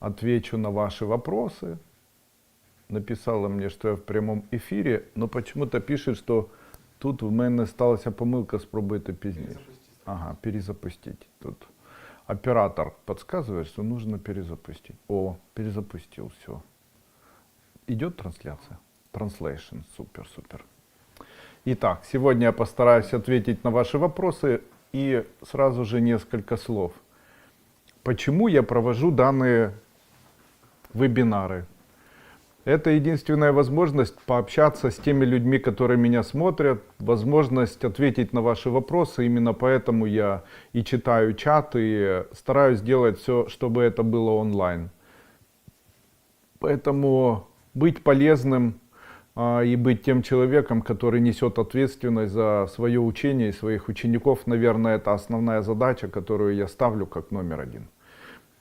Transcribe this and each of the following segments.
отвечу на ваши вопросы. Написала мне, что я в прямом эфире, но почему-то пишет, что тут в мене сталася помилка, спробуйте пізніше. Ага, перезапустить. Тут оператор подсказывает, что нужно перезапустить. О, перезапустил, все. Идет трансляция? Translation, супер. Итак, сегодня я постараюсь ответить на ваши вопросы и сразу же несколько слов. Почему я провожу данные вебинары? Это единственная возможность пообщаться с теми людьми, которые меня смотрят, возможность ответить на ваши вопросы. Именно поэтому я и читаю чат, и стараюсь делать все, чтобы это было онлайн. Поэтому быть полезным и быть тем человеком, который несет ответственность за свое учение и своих учеников, наверное, это основная задача, которую я ставлю как номер один.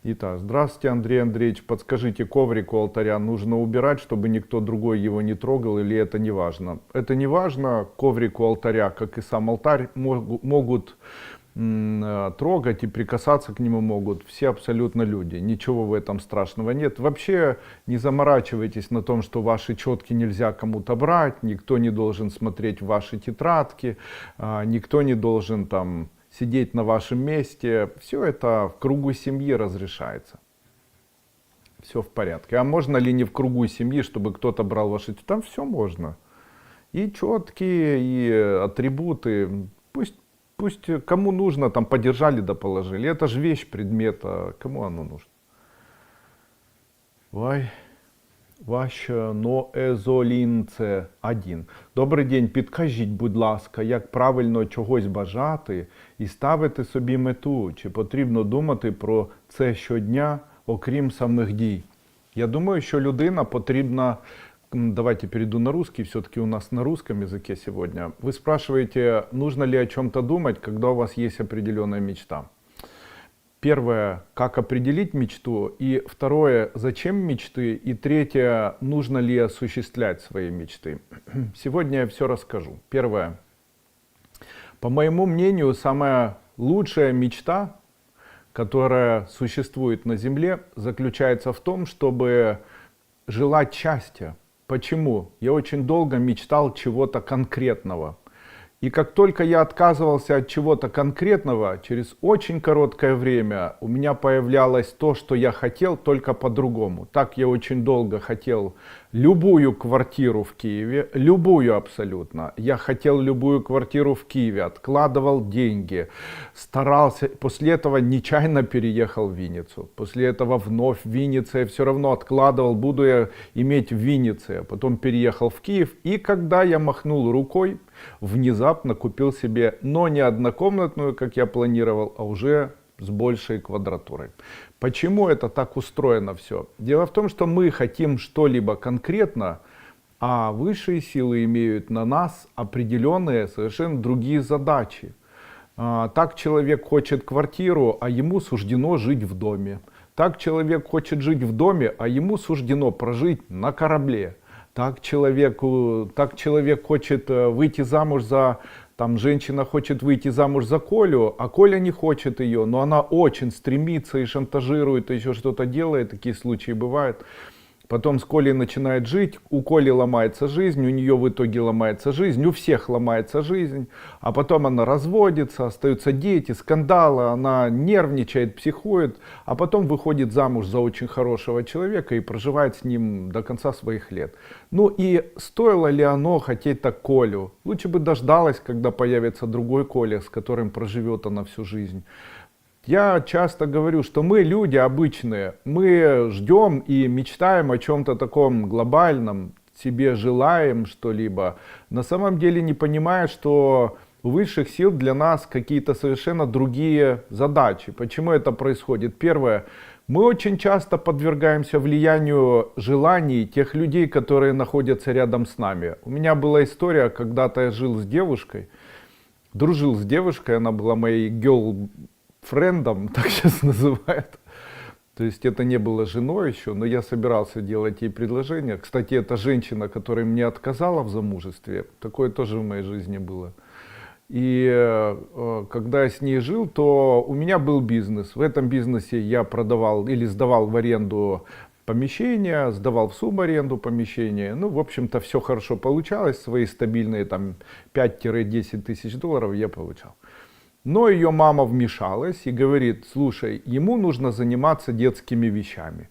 Итак, здравствуйте, Андрей Андреевич, подскажите, коврик у алтаря нужно убирать, чтобы никто другой его не трогал, или это не важно? Это не важно, коврик у алтаря, как и сам алтарь, могут трогать и прикасаться к нему могут все абсолютно люди. Ничего в этом страшного нет. Вообще не заморачивайтесь на том, что ваши четки нельзя кому-то брать, никто не должен смотреть в ваши тетрадки, никто не должен там сидеть на вашем месте. Все это в кругу семьи разрешается. Все в порядке. А можно ли не в кругу семьи, чтобы кто-то брал ваши тетрадки? Там все можно. И четки, и атрибуты. Пусть кому нужно, там подержали да положили. Это же вещь, предмет, а кому оно нужно? Ноезолінце 1. Добрий день, підкажіть, будь ласка, як правильно чогось бажати і ставити собі мету? Чи потрібно думати про це щодня, окрім самих дій? Я думаю, що людина потрібна... Давайте перейду на русский, все-таки у нас на русском языке сегодня. Вы спрашиваете, нужно ли о чем-то думать, когда у вас есть определенная мечта. Первое, как определить мечту, и второе, зачем мечты, и третье, нужно ли осуществлять свои мечты. Сегодня я все расскажу. Первое, по моему мнению, самая лучшая мечта, которая существует на Земле, заключается в том, чтобы желать счастья. Почему? Я очень долго мечтал чего-то конкретного. И как только я отказывался от чего-то конкретного, через очень короткое время у меня появлялось то, что я хотел, только по-другому. Так я очень долго хотел любую квартиру в Киеве, любую абсолютно. Я хотел любую квартиру в Киеве, откладывал деньги, старался. После этого нечаянно переехал в Винницу. После этого вновь в Виннице я все равно откладывал, буду я иметь в Виннице. Потом переехал в Киев. И когда я махнул рукой, внезапно купил себе, но не однокомнатную, как я планировал, а уже с большей квадратурой. Почему это так устроено все? Дело в том, что мы хотим что-либо конкретно, а высшие силы имеют на нас определенные, совершенно другие задачи. Так человек хочет квартиру, а ему суждено жить в доме. Так человек хочет жить в доме, а ему суждено прожить на корабле. Так человек хочет выйти замуж за... Там женщина хочет выйти замуж за Колю, а Коля не хочет ее, но она очень стремится и шантажирует, и еще что-то делает, такие случаи бывают. Потом с Колей начинает жить, у Коли ломается жизнь, у нее в итоге ломается жизнь, у всех ломается жизнь, а потом она разводится, остаются дети, скандалы, она нервничает, психует, а потом выходит замуж за очень хорошего человека и проживает с ним до конца своих лет. Ну и стоило ли оно хотеть так Колю? Лучше бы дождалась, когда появится другой Коля, с которым проживет она всю жизнь. Я часто говорю, что мы люди обычные, мы ждем и мечтаем о чем-то таком глобальном, себе желаем что-либо, на самом деле не понимая, что у высших сил для нас какие-то совершенно другие задачи. Почему это происходит? Первое, мы очень часто подвергаемся влиянию желаний тех людей, которые находятся рядом с нами. У меня была история, когда-то я жил с девушкой, дружил с девушкой, она была моей френдом, так сейчас называют. То есть это не было женой еще, но я собирался делать ей предложение. Кстати, это женщина, которая мне отказала в замужестве. Такое тоже в моей жизни было. И когда я с ней жил, то у меня был бизнес. В этом бизнесе я продавал или сдавал в аренду помещения, сдавал в субаренду помещения. Ну, в общем-то, все хорошо получалось. Свои стабильные там 5-10 тысяч долларов я получал. Но ее мама вмешалась и говорит: слушай, ему нужно заниматься детскими вещами.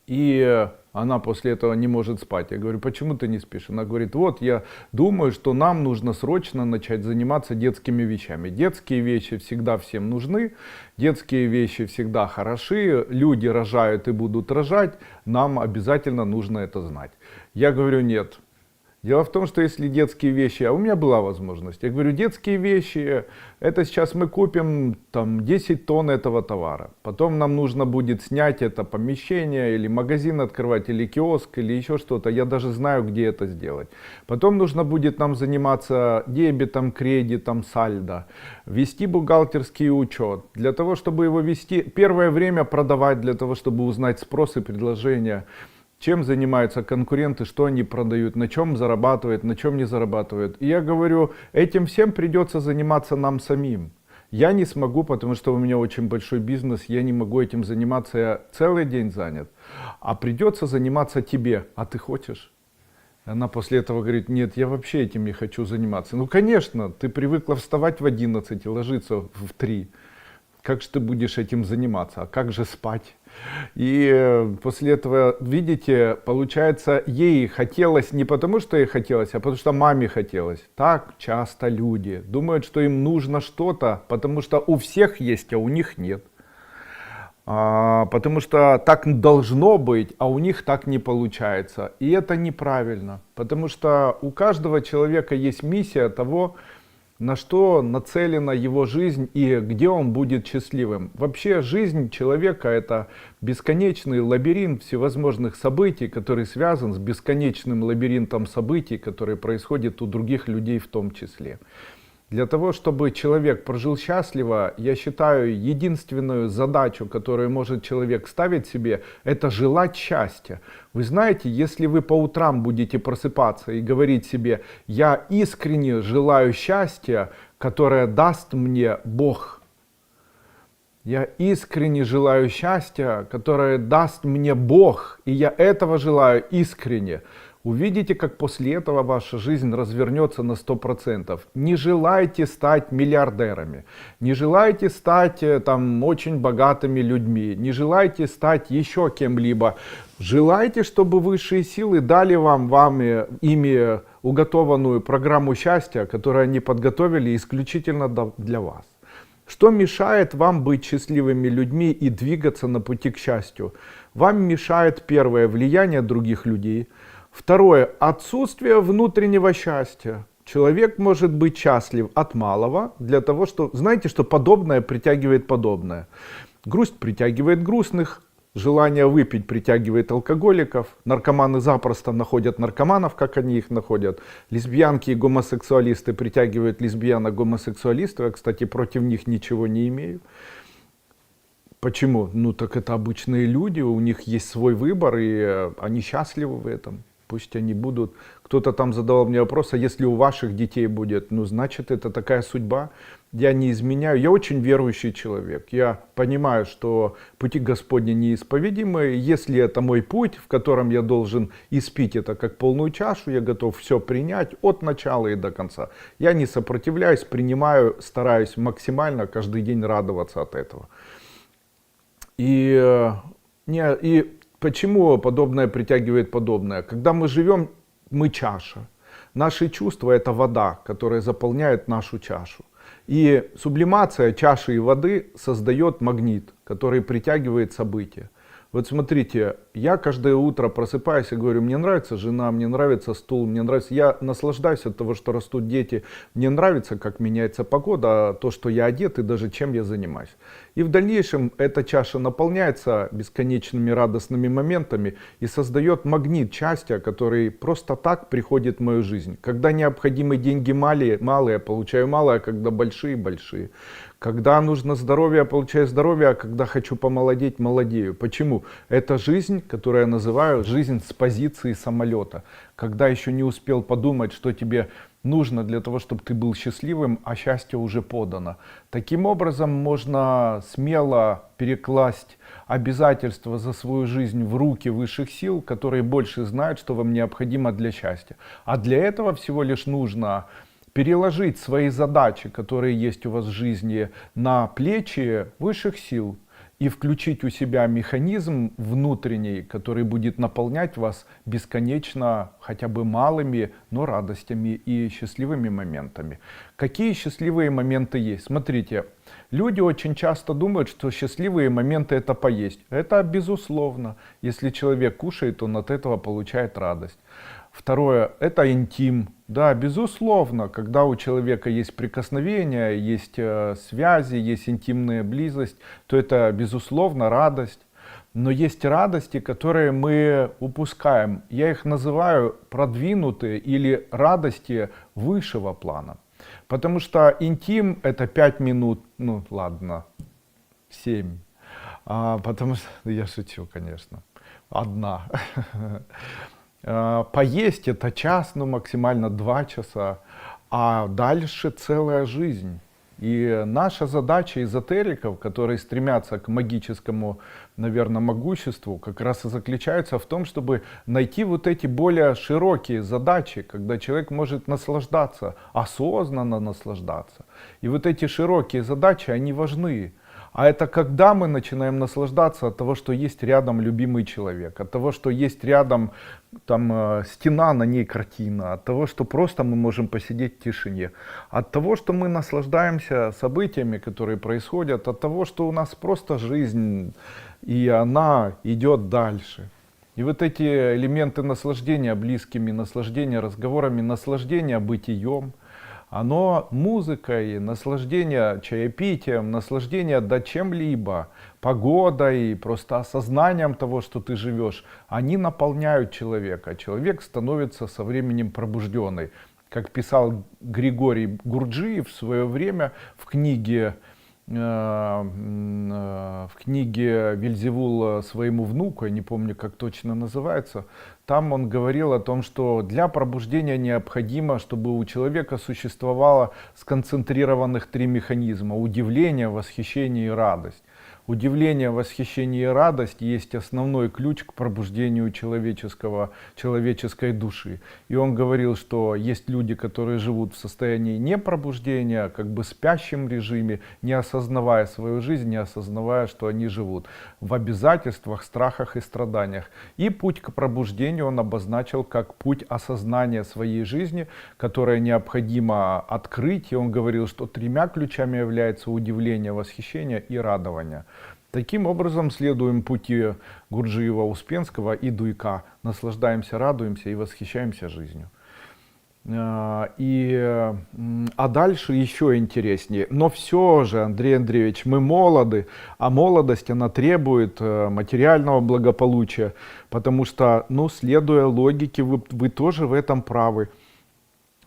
И она после этого не может спать. Я говорю: почему ты не спишь? Она говорит: вот я думаю, что нам нужно срочно начать заниматься детскими вещами. Детские вещи всегда всем нужны, детские вещи всегда хороши, люди рожают и будут рожать, нам обязательно нужно это знать. Я говорю: нет. Дело в том, что если детские вещи, а у меня была возможность, я говорю: детские вещи, это сейчас мы купим там 10 тонн этого товара. Потом нам нужно будет снять это помещение, или магазин открывать, или киоск, или еще что-то. Я даже знаю, где это сделать. Потом нужно будет нам заниматься дебетом, кредитом, сальдо, вести бухгалтерский учет. Для того, чтобы его вести, первое время продавать, для того, чтобы узнать спрос и предложения. Чем занимаются конкуренты, что они продают, на чем зарабатывают, на чем не зарабатывают. И я говорю, этим всем придется заниматься нам самим. Я не смогу, потому что у меня очень большой бизнес, я не могу этим заниматься, я целый день занят. А придется заниматься тебе, а ты хочешь? Она после этого говорит: нет, я вообще этим не хочу заниматься. Ну, конечно, ты привыкла вставать в 11 и ложиться в 3. Как же ты будешь этим заниматься? А как же спать? И после этого, видите, получается, ей хотелось не потому, что ей хотелось, а потому что маме хотелось. Так часто люди думают, что им нужно что-то, потому что у всех есть, а у них нет. Потому что так должно быть, а у них так не получается. И это неправильно, потому что у каждого человека есть миссия того, на что нацелена его жизнь и где он будет счастливым. Вообще жизнь человека — это бесконечный лабиринт всевозможных событий, который связан с бесконечным лабиринтом событий, которые происходят у других людей в том числе. Для того, чтобы человек прожил счастливо, я считаю, единственную задачу, которую может человек ставить себе, это желать счастья. Вы знаете, если вы по утрам будете просыпаться и говорить себе: я искренне желаю счастья, которое даст мне Бог. Я искренне желаю счастья, которое даст мне Бог, и я этого желаю искренне. Увидите, как после этого ваша жизнь развернется на 100%. Не желайте стать миллиардерами, не желайте стать там очень богатыми людьми, не желайте стать еще кем-либо. Желайте, чтобы высшие силы дали вам ими уготованную программу счастья, которую они подготовили исключительно для вас. Что мешает вам быть счастливыми людьми и двигаться на пути к счастью? Вам мешает, первое, влияние других людей. Второе, отсутствие внутреннего счастья. Человек может быть счастлив от малого, для того, что, знаете, что подобное притягивает подобное. Грусть притягивает грустных, желание выпить притягивает алкоголиков, наркоманы запросто находят наркоманов, как они их находят. Лесбиянки и гомосексуалисты притягивают лесбиянок, гомосексуалистов. Я, кстати, против них ничего не имею. Почему? Ну так это обычные люди, у них есть свой выбор, и они счастливы в этом. Пусть они будут. Кто-то там задавал мне вопрос: а если у ваших детей будет? Ну, значит, это такая судьба. Я не изменяю. Я очень верующий человек. Я понимаю, что пути Господни неисповедимы. Если это мой путь, в котором я должен испить это как полную чашу, я готов все принять от начала и до конца. Я не сопротивляюсь, принимаю, стараюсь максимально каждый день радоваться от этого. И почему подобное притягивает подобное? Когда мы живем, мы чаша. Наши чувства — это вода, которая заполняет нашу чашу. И сублимация чаши и воды создает магнит, который притягивает события. Вот смотрите, я каждое утро просыпаюсь и говорю: мне нравится жена, мне нравится стул, мне нравится... Я наслаждаюсь от того, что растут дети, мне нравится, как меняется погода, то, что я одет и даже чем я занимаюсь. И в дальнейшем эта чаша наполняется бесконечными радостными моментами и создает магнит счастья, который просто так приходит в мою жизнь. Когда необходимы деньги малые, я получаю малое, когда большие — большие. Когда нужно здоровье, я получаю здоровье, а когда хочу помолодеть, молодею. Почему? Это жизнь, которую я называю жизнь с позиции самолета. Когда еще не успел подумать, что тебе нужно для того, чтобы ты был счастливым, а счастье уже подано. Таким образом, можно смело перекласть обязательства за свою жизнь в руки высших сил, которые больше знают, что вам необходимо для счастья. А для этого всего лишь нужно переложить свои задачи, которые есть у вас в жизни, на плечи высших сил и включить у себя механизм внутренний, который будет наполнять вас бесконечно хотя бы малыми, но радостями и счастливыми моментами. Какие счастливые моменты есть? Смотрите, люди очень часто думают, что счастливые моменты это поесть. Это безусловно. Если человек кушает, он от этого получает радость. Второе, это интим. Да, безусловно, когда у человека есть прикосновения, есть связи, есть интимная близость, то это, безусловно, радость. Но есть радости, которые мы упускаем. Я их называю продвинутые или радости высшего плана. Потому что интим это 5 минут, ну ладно, 7. Потому что, я шучу, конечно, одна. Поесть это час, ну максимально 2 часа, а дальше целая жизнь. И наша задача эзотериков, которые стремятся к магическому, наверное, могуществу, как раз и заключается в том, чтобы найти вот эти более широкие задачи, когда человек может наслаждаться, осознанно наслаждаться. И вот эти широкие задачи, они важны. А это когда мы начинаем наслаждаться от того, что есть рядом любимый человек, от того, что есть рядом там, стена, на ней картина, от того, что просто мы можем посидеть в тишине, от того, что мы наслаждаемся событиями, которые происходят, от того, что у нас просто жизнь, и она идет дальше. И вот эти элементы наслаждения близкими, наслаждения разговорами, наслаждения бытием, оно музыкой, наслаждение чаепитием, наслаждение да чем-либо, погодой, просто осознанием того, что ты живешь, они наполняют человека. Человек становится со временем пробужденный. Как писал Григорий Гурджиев в свое время в книге Вельзевул своему внуку, я не помню, как точно называется, там он говорил о том, что для пробуждения необходимо, чтобы у человека существовало сконцентрированных 3 механизма: удивление, восхищение и радость. Удивление, восхищение и радость есть основной ключ к пробуждению человеческой души. И он говорил, что есть люди, которые живут в состоянии непробуждения, как бы спящем режиме, не осознавая свою жизнь, не осознавая, что они живут в обязательствах, страхах и страданиях. И путь к пробуждению он обозначил как путь осознания своей жизни, которое необходимо открыть. И он говорил, что 3 ключами являются удивление, восхищение и радование. Таким образом, следуем пути Гурджиева-Успенского и Дуйка. Наслаждаемся, радуемся и восхищаемся жизнью. А дальше еще интереснее. Но все же, Андрей Андреевич, мы молоды, а молодость, она требует материального благополучия, потому что, ну, следуя логике, вы тоже в этом правы.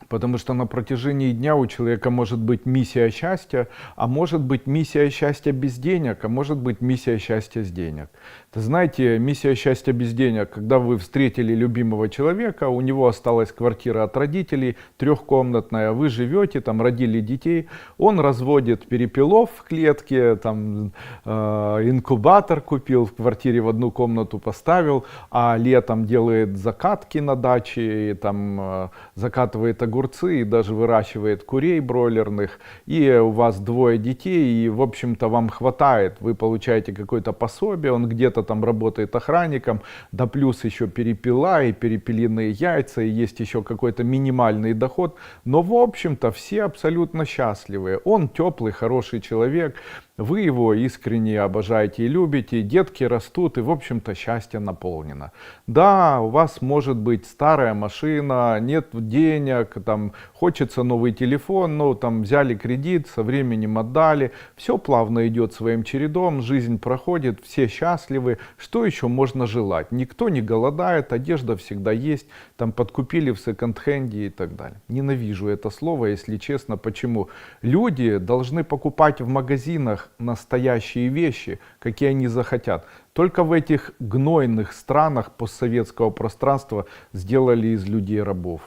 Потому что на протяжении дня у человека может быть миссия счастья, а может быть миссия счастья без денег, а может быть миссия счастья с денег. Ты знаете, миссия счастья без денег, когда вы встретили любимого человека, у него осталась квартира от родителей, 3-комнатная, вы живете, там родили детей, он разводит перепелов в клетке, там инкубатор купил, в квартире в 1 комнату поставил, а летом делает закатки на даче, и, там закатывает огурцы и даже выращивает курей бройлерных, и у вас 2 детей, и в общем-то вам хватает, вы получаете какое-то пособие, он где-то там работает охранником, да плюс еще перепела и перепелиные яйца, и есть еще какой-то минимальный доход, но в общем-то все абсолютно счастливые. Он теплый, хороший человек, Вы его искренне обожаете и любите, детки растут, и, в общем-то, счастье наполнено. Да, у вас может быть старая машина, нет денег, там, хочется новый телефон, но там взяли кредит, со временем отдали. Все плавно идет своим чередом, жизнь проходит, все счастливы. Что еще можно желать? Никто не голодает, одежда всегда есть, там подкупили в секонд-хенде и так далее. Ненавижу это слово, если честно. Почему? Люди должны покупать в магазинах настоящие вещи, какие они захотят. Только в этих гнойных странах постсоветского пространства сделали из людей рабов.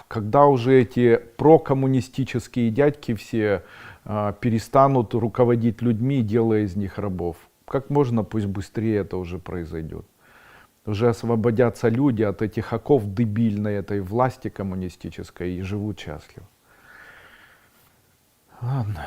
Когда уже эти прокоммунистические дядьки все перестанут руководить людьми, делая из них рабов? Как можно, пусть быстрее это уже произойдет. Уже освободятся люди от этих оков дебильной этой власти коммунистической и живут счастливо. Ладно.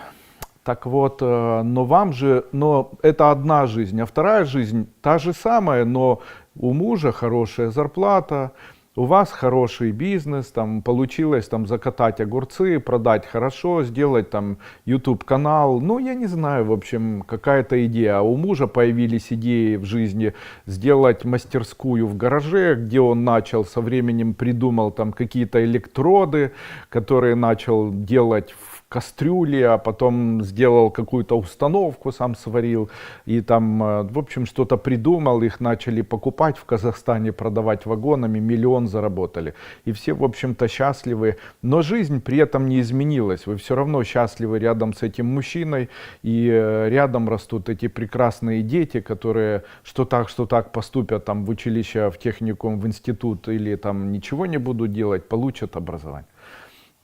Так вот, но это одна жизнь, а вторая жизнь та же самая, но у мужа хорошая зарплата, у вас хороший бизнес, там получилось там закатать огурцы, продать хорошо, сделать там YouTube канал, ну я не знаю, в общем, какая-то идея. А у мужа появились идеи в жизни сделать мастерскую в гараже, где он начал со временем придумал там какие-то электроды, которые начал делать в кастрюле, а потом сделал какую-то установку, сам сварил и там, в общем, что-то придумал, их начали покупать в Казахстане, продавать вагонами, миллион заработали. И все, в общем-то, счастливы, но жизнь при этом не изменилась. Вы все равно счастливы рядом с этим мужчиной, и рядом растут эти прекрасные дети, которые что так поступят там в училище, в техникум, в институт, или там ничего не будут делать, получат образование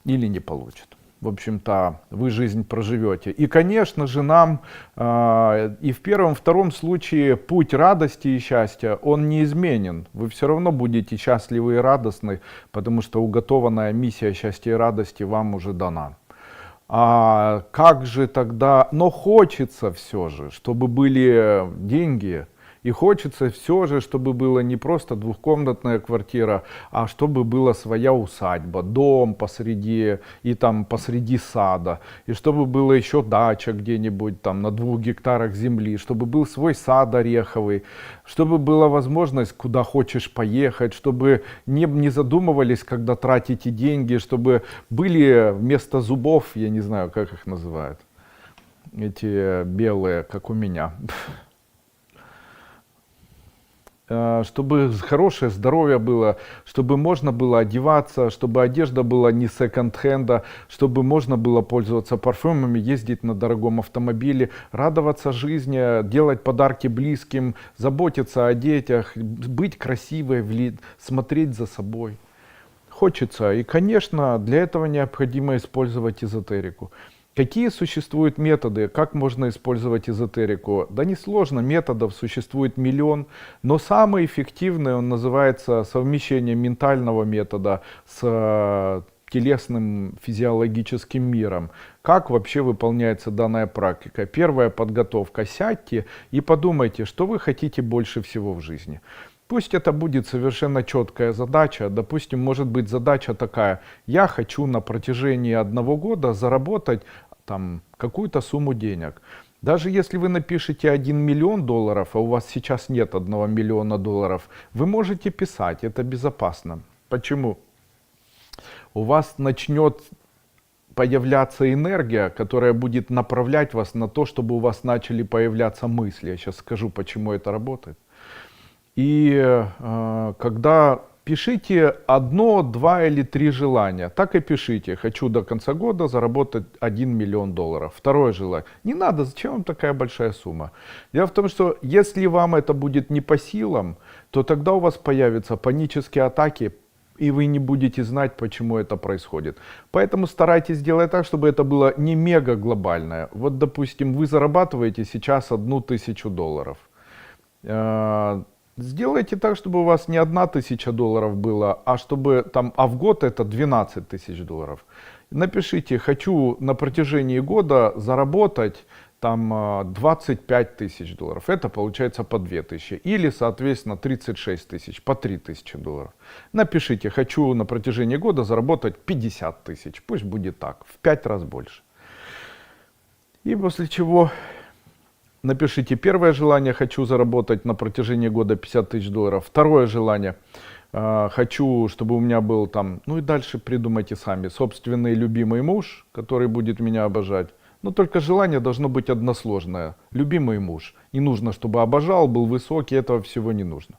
или не получат. В общем-то, вы жизнь проживете. И, конечно же, нам и в первом, втором случае путь радости и счастья, он неизменен. Вы все равно будете счастливы и радостны, потому что уготованная миссия счастья и радости вам уже дана. А как же тогда, но хочется все же, чтобы были деньги. И хочется все же, чтобы было не просто двухкомнатная квартира, а чтобы была своя усадьба, дом посреди, и там посреди сада. И чтобы была еще дача где-нибудь там на 2 гектарах земли, чтобы был свой сад ореховый, чтобы была возможность куда хочешь поехать, чтобы не задумывались, когда тратите деньги, чтобы были вместо зубов, я не знаю, как их называют, эти белые, как у меня, чтобы хорошее здоровье было, чтобы можно было одеваться, чтобы одежда была не секонд-хенда, чтобы можно было пользоваться парфюмами, ездить на дорогом автомобиле, радоваться жизни, делать подарки близким, заботиться о детях, быть красивой, смотреть за собой. Хочется. И, конечно, для этого необходимо использовать эзотерику. Какие существуют методы, как можно использовать эзотерику? Да несложно, методов существует миллион, но самый эффективный он называется совмещение ментального метода с телесным физиологическим миром. Как вообще выполняется данная практика? Первая подготовка. Сядьте и подумайте, что вы хотите больше всего в жизни. Пусть это будет совершенно четкая задача. Допустим, может быть задача такая: я хочу на протяжении 1 года заработать там какую-то сумму денег. Даже если вы напишете 1 миллион долларов, а у вас сейчас нет 1 миллиона долларов, вы можете писать, это безопасно. Почему? У вас начнет появляться энергия, которая будет направлять вас на то, чтобы у вас начали появляться мысли. Я сейчас скажу, почему это работает. И когда пишите 1, 2 или 3 желания, так и пишите: хочу до конца года заработать 1 миллион долларов. Второе желание. Не надо, зачем вам такая большая сумма? Дело в том, что если вам это будет не по силам, то тогда у вас появятся панические атаки, и вы не будете знать, почему это происходит. Поэтому старайтесь сделать так, чтобы это было не мега глобальное. Вот, допустим, вы зарабатываете сейчас 1000 долларов. Сделайте так, чтобы у вас не 1000 долларов было, а чтобы там, а в год это 12 тысяч долларов. Напишите: хочу на протяжении года заработать там 25 тысяч долларов. Это получается по 2000. Или, соответственно, 36 тысяч, по 3000 долларов. Напишите: хочу на протяжении года заработать 50 тысяч. Пусть будет так, в 5 раз больше. И после чего напишите первое желание: хочу заработать на протяжении года 50 000 долларов. Второе желание: хочу, чтобы у меня был там, ну и дальше придумайте сами, собственный любимый муж, который будет меня обожать. Но только желание должно быть односложное. Любимый муж. Не нужно, чтобы обожал, был высокий, этого всего не нужно.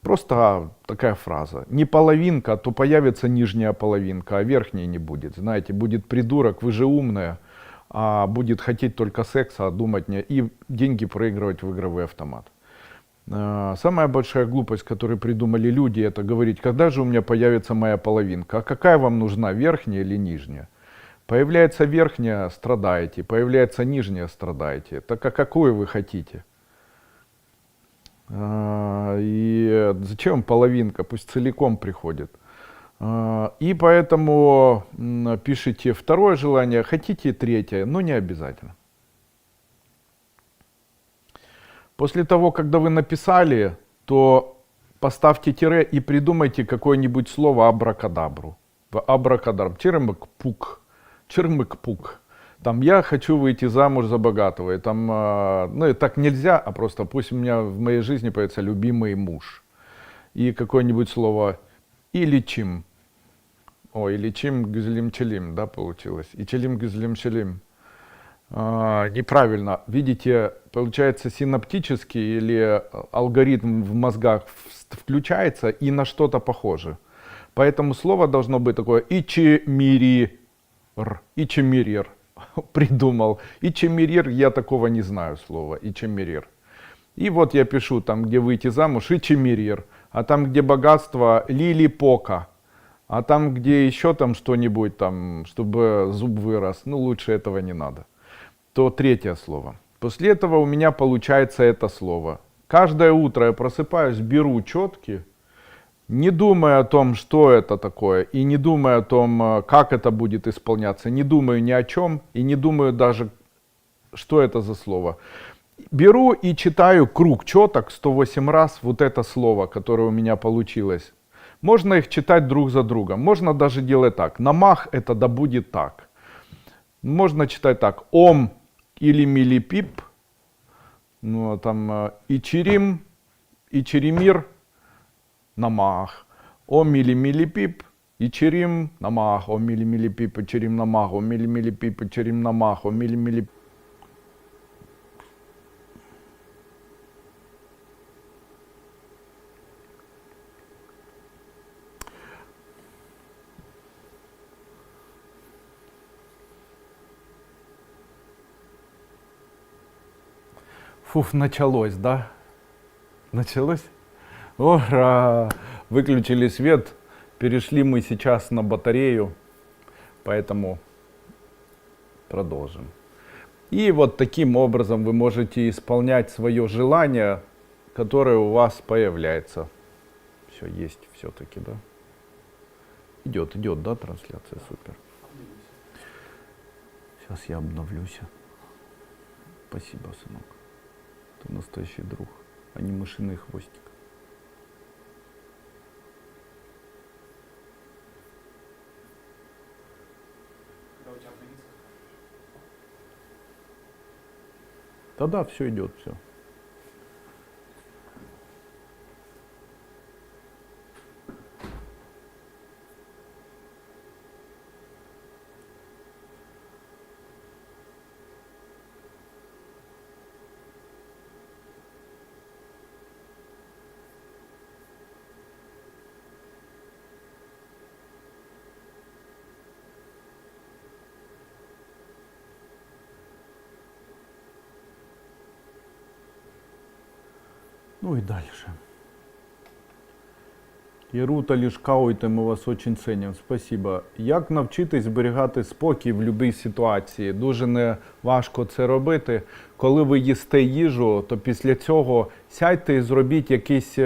Просто такая фраза. Не половинка, то появится нижняя половинка, а верхней не будет. Знаете, будет придурок, вы же умная, а будет хотеть только секса, а думать не... И деньги проигрывать в игровой автомат. Самая большая глупость, которую придумали люди, это говорить: когда же у меня появится моя половинка? А какая вам нужна, верхняя или нижняя? Появляется верхняя — страдаете, появляется нижняя — страдаете. Так а какую вы хотите? И зачем половинка? Пусть целиком приходит. И поэтому пишите второе желание, хотите третье, но не обязательно. После того, когда вы написали, то поставьте тире и придумайте какое-нибудь слово абракадабру. Абракадабру. Чирмык-пук. Чирмык-пук. Там: я хочу выйти замуж за богатого. И там, ну и так нельзя, а просто пусть у меня в моей жизни появится любимый муж. И какое-нибудь слово иличим. О, иличим гюзлим-челим, да, получилось. И челим гюзлим-челим. Неправильно. Видите, получается, синаптический или алгоритм в мозгах включается и на что-то похоже. Поэтому слово должно быть такое: ичемирир. Ичемирир. Придумал. Ичемирир, я такого не знаю слова. Ичемирир. И вот я пишу там, где выйти замуж, ичемирир. А там, где богатство, лилипока. А там, где еще там что-нибудь, там, чтобы зуб вырос, ну лучше этого не надо. То третье слово. После этого у меня получается это слово. Каждое утро я просыпаюсь, беру четки, не думая о том, что это такое, и не думая о том, как это будет исполняться, не думаю ни о чем, и не думаю даже, что это за слово. Беру и читаю круг четок 108 раз вот это слово, которое у меня получилось. Можно их читать друг за другом, можно даже делать так. Намах — это да будет так. Можно читать так: ом или милипип, ну, там, ичирим, ичиримир, намах. Ом или милипип, ичирим, намах. Ом или милипип, ичирим, намах. Ом или милипип, ичирим, намах. Ом или милипип. Фуф, началось, да? Началось? Ура! Выключили свет, перешли мы сейчас на батарею, поэтому продолжим. И вот таким образом вы можете исполнять свое желание, которое у вас появляется. Все есть все-таки, да? Идет, да, трансляция, супер. Сейчас я обновлюсь. Спасибо, сынок. Ты настоящий друг, а не мышиный хвостик. Да, все идет, все. Ну и дальше. Ірута Лішкауйте, ми вас очень цінимо. Спасибо. Як навчитись зберігати спокій в будь-якій ситуації? Дуже не важко це робити. Коли ви їсте їжу, то після цього сядьте і зробіть якісь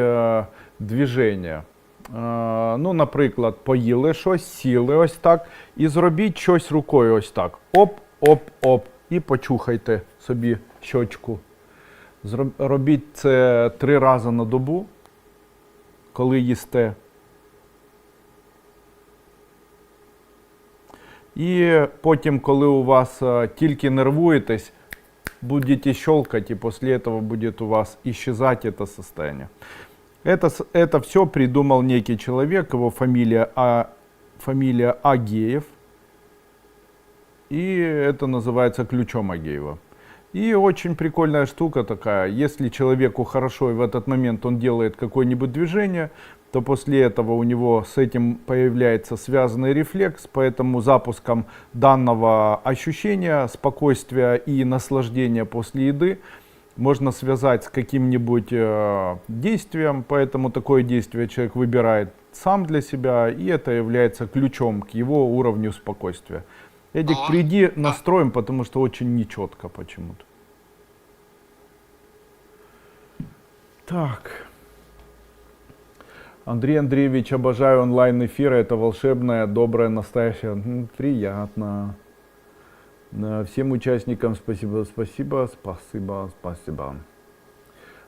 движення. Ну, наприклад, поїли щось, сіли ось так, і зробіть щось рукою ось так. Оп, оп, оп. І почухайте собі щочку. Робіть це 3 рази на добу, коли їсте. І потім, коли у вас тільки нервуєтесь, будете щелкать, и после этого будет у вас исчезать это состояние. Это все придумал некий человек, его фамилия Агеев. И это называется ключом Агеева. И очень прикольная штука такая. Если человеку хорошо и в этот момент он делает какое-нибудь движение, то после этого у него с этим появляется связанный рефлекс. Поэтому запуском данного ощущения, спокойствия и наслаждения после еды можно связать с каким-нибудь действием. Поэтому такое действие человек выбирает сам для себя, и это является ключом к его уровню спокойствия. Эдик, приди, настроим, потому что очень нечетко почему-то. Так. Андрей Андреевич, обожаю онлайн-эфиры. Это волшебное, доброе, настоящее. Приятно. Всем участникам спасибо.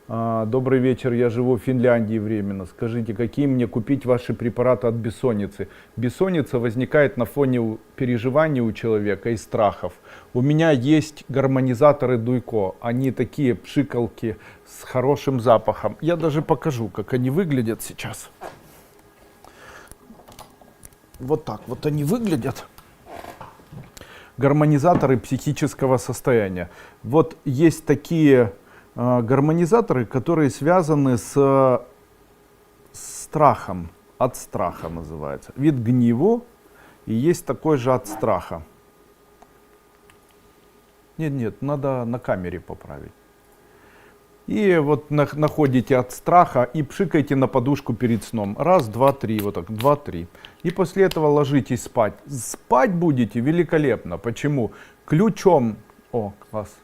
Добрый вечер, я живу в Финляндии временно. Скажите, какие мне купить ваши препараты от бессонницы? Бессонница возникает на фоне переживаний у человека и страхов. У меня есть гармонизаторы Дуйко. Они такие пшикалки с хорошим запахом. Я даже покажу, как они выглядят сейчас. Вот так вот они выглядят. Гармонизаторы психического состояния. Вот есть такие гармонизаторы, которые связаны с страхом, от страха называется. Вид гневу, и есть такой же от страха. Нет, надо на камере поправить. И вот находите от страха и пшикайте на подушку перед сном. Раз, два, три, вот так, два, три. И после этого ложитесь спать. Спать будете великолепно. Почему? Ключом, класс.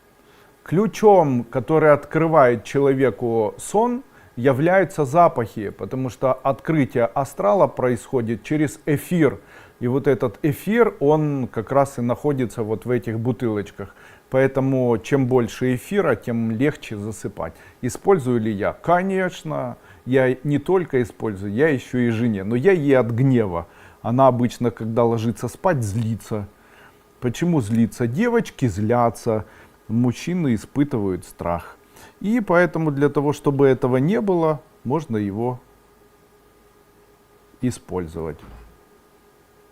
Ключом, который открывает человеку сон, являются запахи, потому что открытие астрала происходит через эфир. И вот этот эфир, он как раз и находится вот в этих бутылочках. Поэтому чем больше эфира, тем легче засыпать. Использую ли я? Конечно, я не только использую, я еще и жене. Но я ей от гнева. Она обычно, когда ложится спать, злится. Почему злится? Девочки злятся. Мужчины испытывают страх. И поэтому для того, чтобы этого не было, можно его использовать.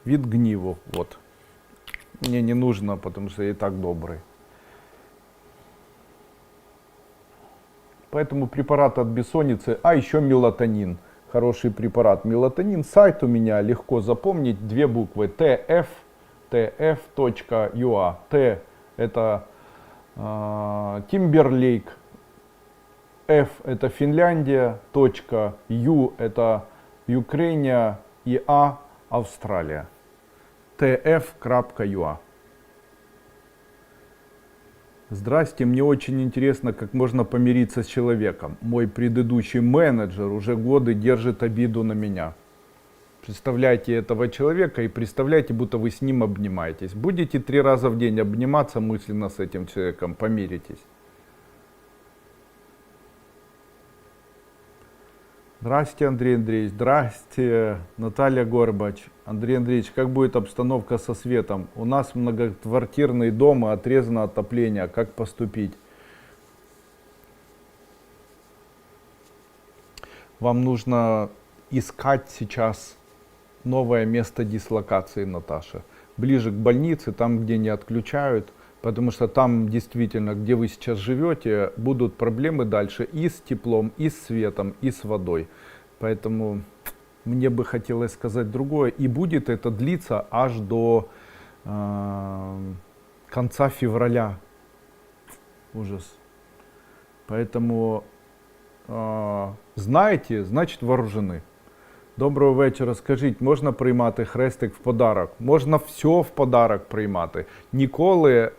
Вид гневу. Вот. Мне не нужно, потому что я и так добрый. Поэтому препарат от бессонницы. А еще мелатонин. Хороший препарат. Мелатонин. Сайт у меня легко запомнить. Две буквы. tf.ua. Т это Тимберлейк, F это Финляндия, U это Украина и A Австралия. tf.ua. Здрасте, мне очень интересно, как можно помириться с человеком. Мой предыдущий менеджер уже годы держит обиду на меня. Представляйте этого человека и представляйте, будто вы с ним обнимаетесь. Будете 3 раза в день обниматься мысленно с этим человеком, помиритесь. Здрасте, Андрей Андреевич. Здрасте, Наталья Горбач. Андрей Андреевич, как будет обстановка со светом? У нас многоквартирный дом и отрезано отопление. Как поступить? Вам нужно искать сейчас новое место дислокации, Наташа. Ближе к больнице, там, где не отключают. Потому что там действительно, где вы сейчас живете, будут проблемы дальше и с теплом, и с светом, и с водой. Поэтому мне бы хотелось сказать другое. И будет это длиться аж до конца февраля. Ужас. Поэтому знаете, значит вооружены. Доброго вечора. Скажіть, можна приймати хрестик в подарок? Можна все в подарок приймати. Ніколи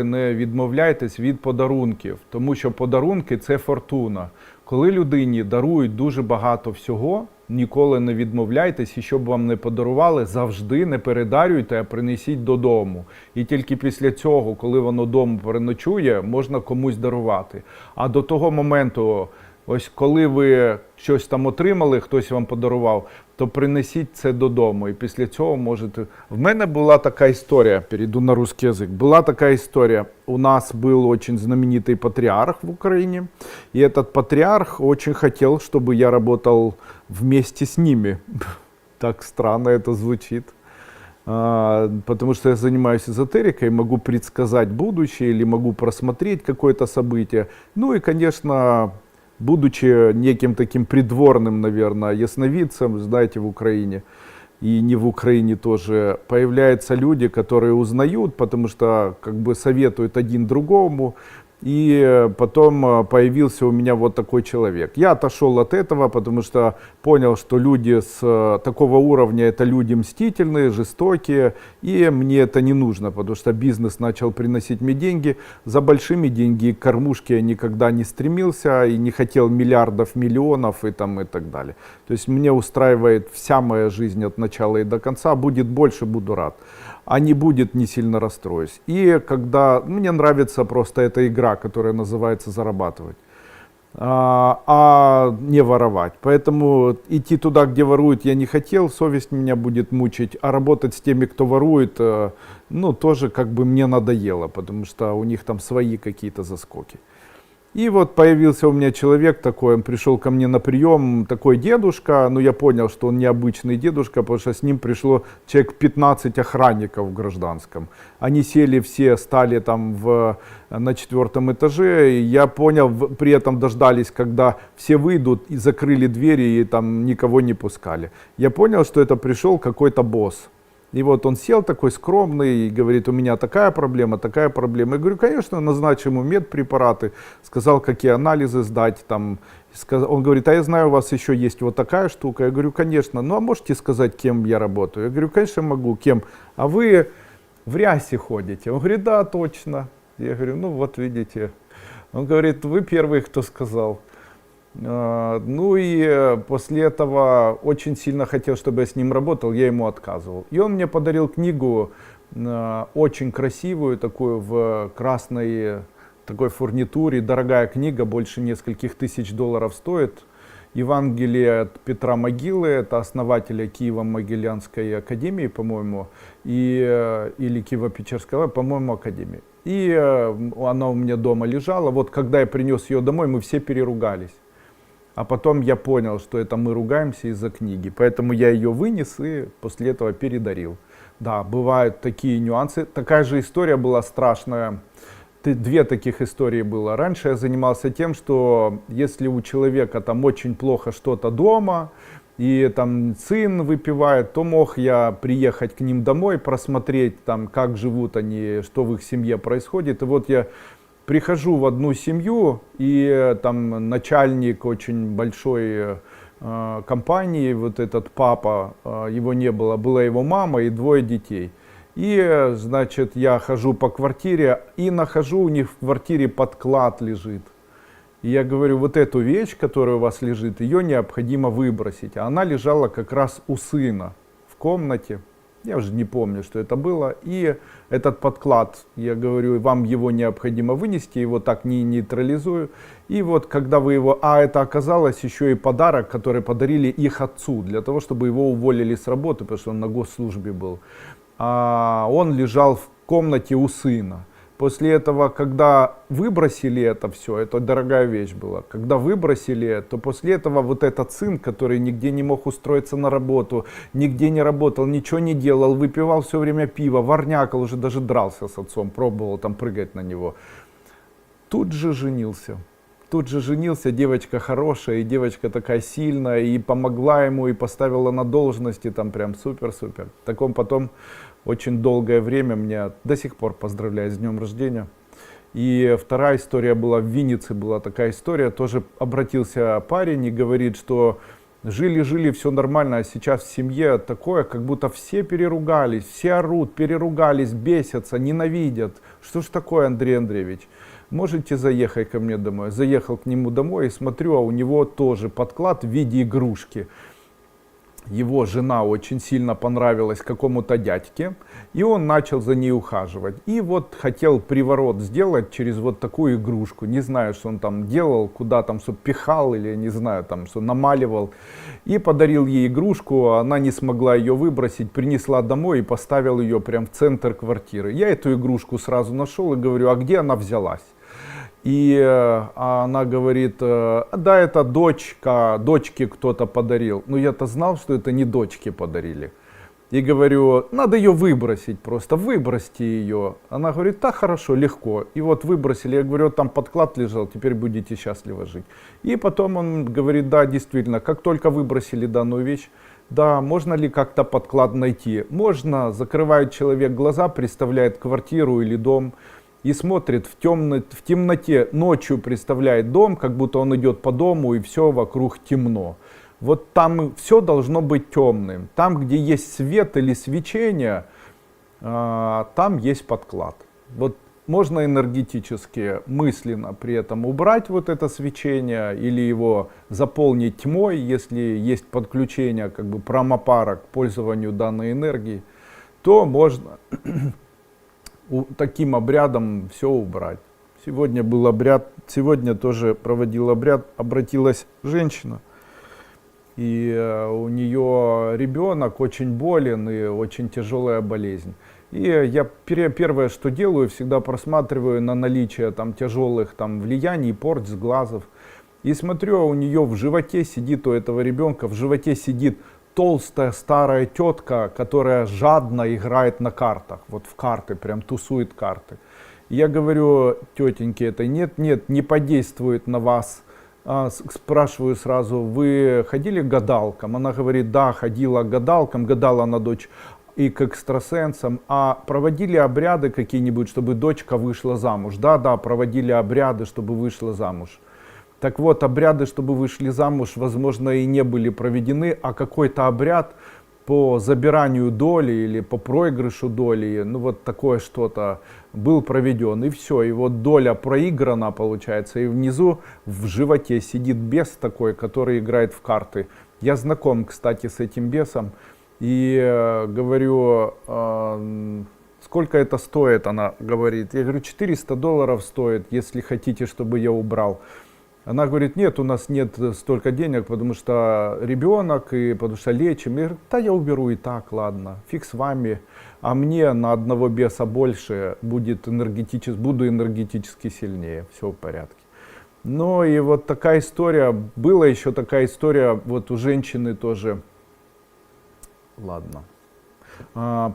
не відмовляйтесь від подарунків, тому що подарунки – це фортуна. Коли людині дарують дуже багато всього, ніколи не відмовляйтесь, і щоб вам не подарували, завжди не передарюйте, а принесіть додому. І тільки після цього, коли воно вдома переночує, можна комусь дарувати. А до того моменту Ось коли ви щось там отримали, хтось вам подарував, то принесіть це додому. І після цього можете... В мене була така історія, перейду на русский язык. Была такая история. У нас был очень знаменитый патриарх в Украине. И этот патриарх очень хотел, чтобы я работал вместе с ними. Так странно это звучит. Потому что я занимаюсь эзотерикой, могу предсказать будущее или могу просмотреть какое-то событие. Ну и, конечно, будучи неким таким придворным, наверное, ясновидцем, знаете, в Украине, и не в Украине тоже, появляются люди, которые узнают, потому что как бы советуют один другому. И потом появился у меня вот такой человек. Я отошел от этого, потому что понял, что люди с такого уровня это люди мстительные, жестокие, и мне это не нужно, потому что бизнес начал приносить мне деньги. За большими деньги и кормушки я никогда не стремился и не хотел миллиардов, миллионов и так далее. То есть мне устраивает вся моя жизнь от начала и до конца. Будет больше, буду рад. А не будет, не сильно расстроюсь. И когда мне нравится просто эта игра, которая называется зарабатывать, а не воровать. Поэтому идти туда, где воруют, я не хотел, совесть меня будет мучить, а работать с теми, кто ворует, ну тоже как бы мне надоело, потому что у них там свои какие-то заскоки. И вот появился у меня человек такой, он пришел ко мне на прием, такой дедушка, но я понял, что он необычный дедушка, потому что с ним пришло человек 15 охранников в гражданском. Они сели все, стали там на 4-м этаже, и я понял, при этом дождались, когда все выйдут, и закрыли двери, и там никого не пускали. Я понял, что это пришел какой-то босс. И вот он сел такой скромный и говорит, у меня такая проблема, такая проблема. Я говорю, конечно, назначу ему медпрепараты, сказал, какие анализы сдать. Там. Он говорит, а я знаю, у вас еще есть вот такая штука. Я говорю, конечно, ну а можете сказать, кем я работаю? Я говорю, конечно, могу, кем? А вы в рясе ходите? Он говорит, да, точно. Я говорю, ну вот видите. Он говорит, вы первый, кто сказал. Ну и после этого очень сильно хотел, чтобы я с ним работал, я ему отказывал. И он мне подарил книгу, очень красивую, такую в красной такой фурнитуре, дорогая книга, больше нескольких тысяч долларов стоит. Евангелие от Петра Могилы, это основателя Киево-Могилянской академии, по-моему, или Киево-Печерской, по-моему, академии. И она у меня дома лежала. Вот когда я принес ее домой, мы все переругались. А потом я понял, что это мы ругаемся из-за книги. Поэтому я ее вынес и после этого передарил. Да, бывают такие нюансы. Такая же история была страшная. Две таких истории было. Раньше я занимался тем, что если у человека там очень плохо что-то дома, и там сын выпивает, то мог я приехать к ним домой, просмотреть там, как живут они, что в их семье происходит. И вот я прихожу в одну семью, и там начальник очень большой компании, вот этот папа, его не было, была его мама и 2 детей. И, значит, я хожу по квартире и нахожу у них в квартире подклад лежит. И я говорю, вот эту вещь, которая у вас лежит, ее необходимо выбросить. А она лежала как раз у сына в комнате. Я уже не помню, что это было. И этот подклад, я говорю, вам его необходимо вынести, его так не нейтрализую. И вот когда вы его... А это оказалось еще и подарок, который подарили их отцу, для того, чтобы его уволили с работы, потому что он на госслужбе был. А он лежал в комнате у сына. После этого, когда выбросили это все, это дорогая вещь была, когда выбросили, то после этого вот этот сын, который нигде не мог устроиться на работу, нигде не работал, ничего не делал, выпивал все время пиво, ворнякал, уже даже дрался с отцом, пробовал там прыгать на него, тут же женился. Тут же женился, девочка хорошая, и девочка такая сильная, и помогла ему, и поставила на должности, там прям супер-супер. Так он потом очень долгое время меня до сих пор поздравляет с днем рождения. И вторая история была в Виннице, была такая история, тоже обратился парень и говорит, что жили-жили, все нормально, а сейчас в семье такое, как будто все переругались, все орут, переругались, бесятся, ненавидят. Что ж такое, Андрей Андреевич? Можете заехать ко мне домой? Заехал к нему домой и смотрю, а у него тоже подклад в виде игрушки. его жена очень сильно понравилась какому-то дядьке, и он начал за ней ухаживать. И вот хотел приворот сделать через вот такую игрушку. Не знаю, что он там делал, куда там, что пихал или не знаю, там, что намаливал. И подарил ей игрушку, она не смогла ее выбросить, принесла домой и поставил ее прямо в центр квартиры. Я эту игрушку сразу нашел и говорю, а где она взялась? И она говорит, да, это дочке кто-то подарил. Но я-то знал, что это не дочке подарили. И говорю, надо ее выбросить просто, выбросьте ее. Она говорит, да, хорошо, легко. И вот выбросили, я говорю, там подклад лежал, теперь будете счастливо жить. И потом он говорит, да, действительно, как только выбросили данную вещь, да, можно ли как-то подклад найти? Можно, закрывает человек глаза, представляет квартиру или дом, и смотрит в темноте, ночью представляет дом, как будто он идет по дому и все вокруг темно. Вот там все должно быть темным. Там, где есть свет или свечение, там есть подклад. Вот можно энергетически, мысленно при этом убрать вот это свечение или его заполнить тьмой, если есть подключение как бы промопара к пользованию данной энергией, то можно таким обрядом все убрать. Сегодня был обряд, сегодня тоже проводил обряд, обратилась женщина, и у нее ребенок очень болен и очень тяжелая болезнь. И я первое, что делаю, всегда просматриваю на наличие там тяжелых там влияний, порчи, сглазов. И смотрю, у нее в животе сидит, у этого ребенка в животе сидит толстая старая тетка, которая жадно играет на картах, вот в карты, прям тусует карты. Я говорю тетеньке это, нет, не подействует на вас. Спрашиваю сразу, вы ходили к гадалкам? Она говорит, да, ходила к гадалкам, гадала на дочь и к экстрасенсам. А проводили обряды какие-нибудь, чтобы дочка вышла замуж? Да, проводили обряды, чтобы вышла замуж. Так вот, обряды, чтобы вышли замуж, возможно, и не были проведены, а какой-то обряд по забиранию доли или по проигрышу доли, ну вот такое что-то был проведен. И все, и вот доля проиграна получается, и внизу в животе сидит бес такой, который играет в карты. Я знаком, кстати, с этим бесом, и говорю, сколько это стоит, она говорит. Я говорю, $400 стоит, если хотите, чтобы я убрал. Она говорит, нет, у нас нет столько денег, потому что ребенок, и потому что лечим. Я говорю, да я уберу и так, ладно, фиг с вами. А мне на одного беса больше, буду энергетически сильнее, все в порядке. Ну и вот такая история, была еще такая история, вот у женщины тоже, ладно.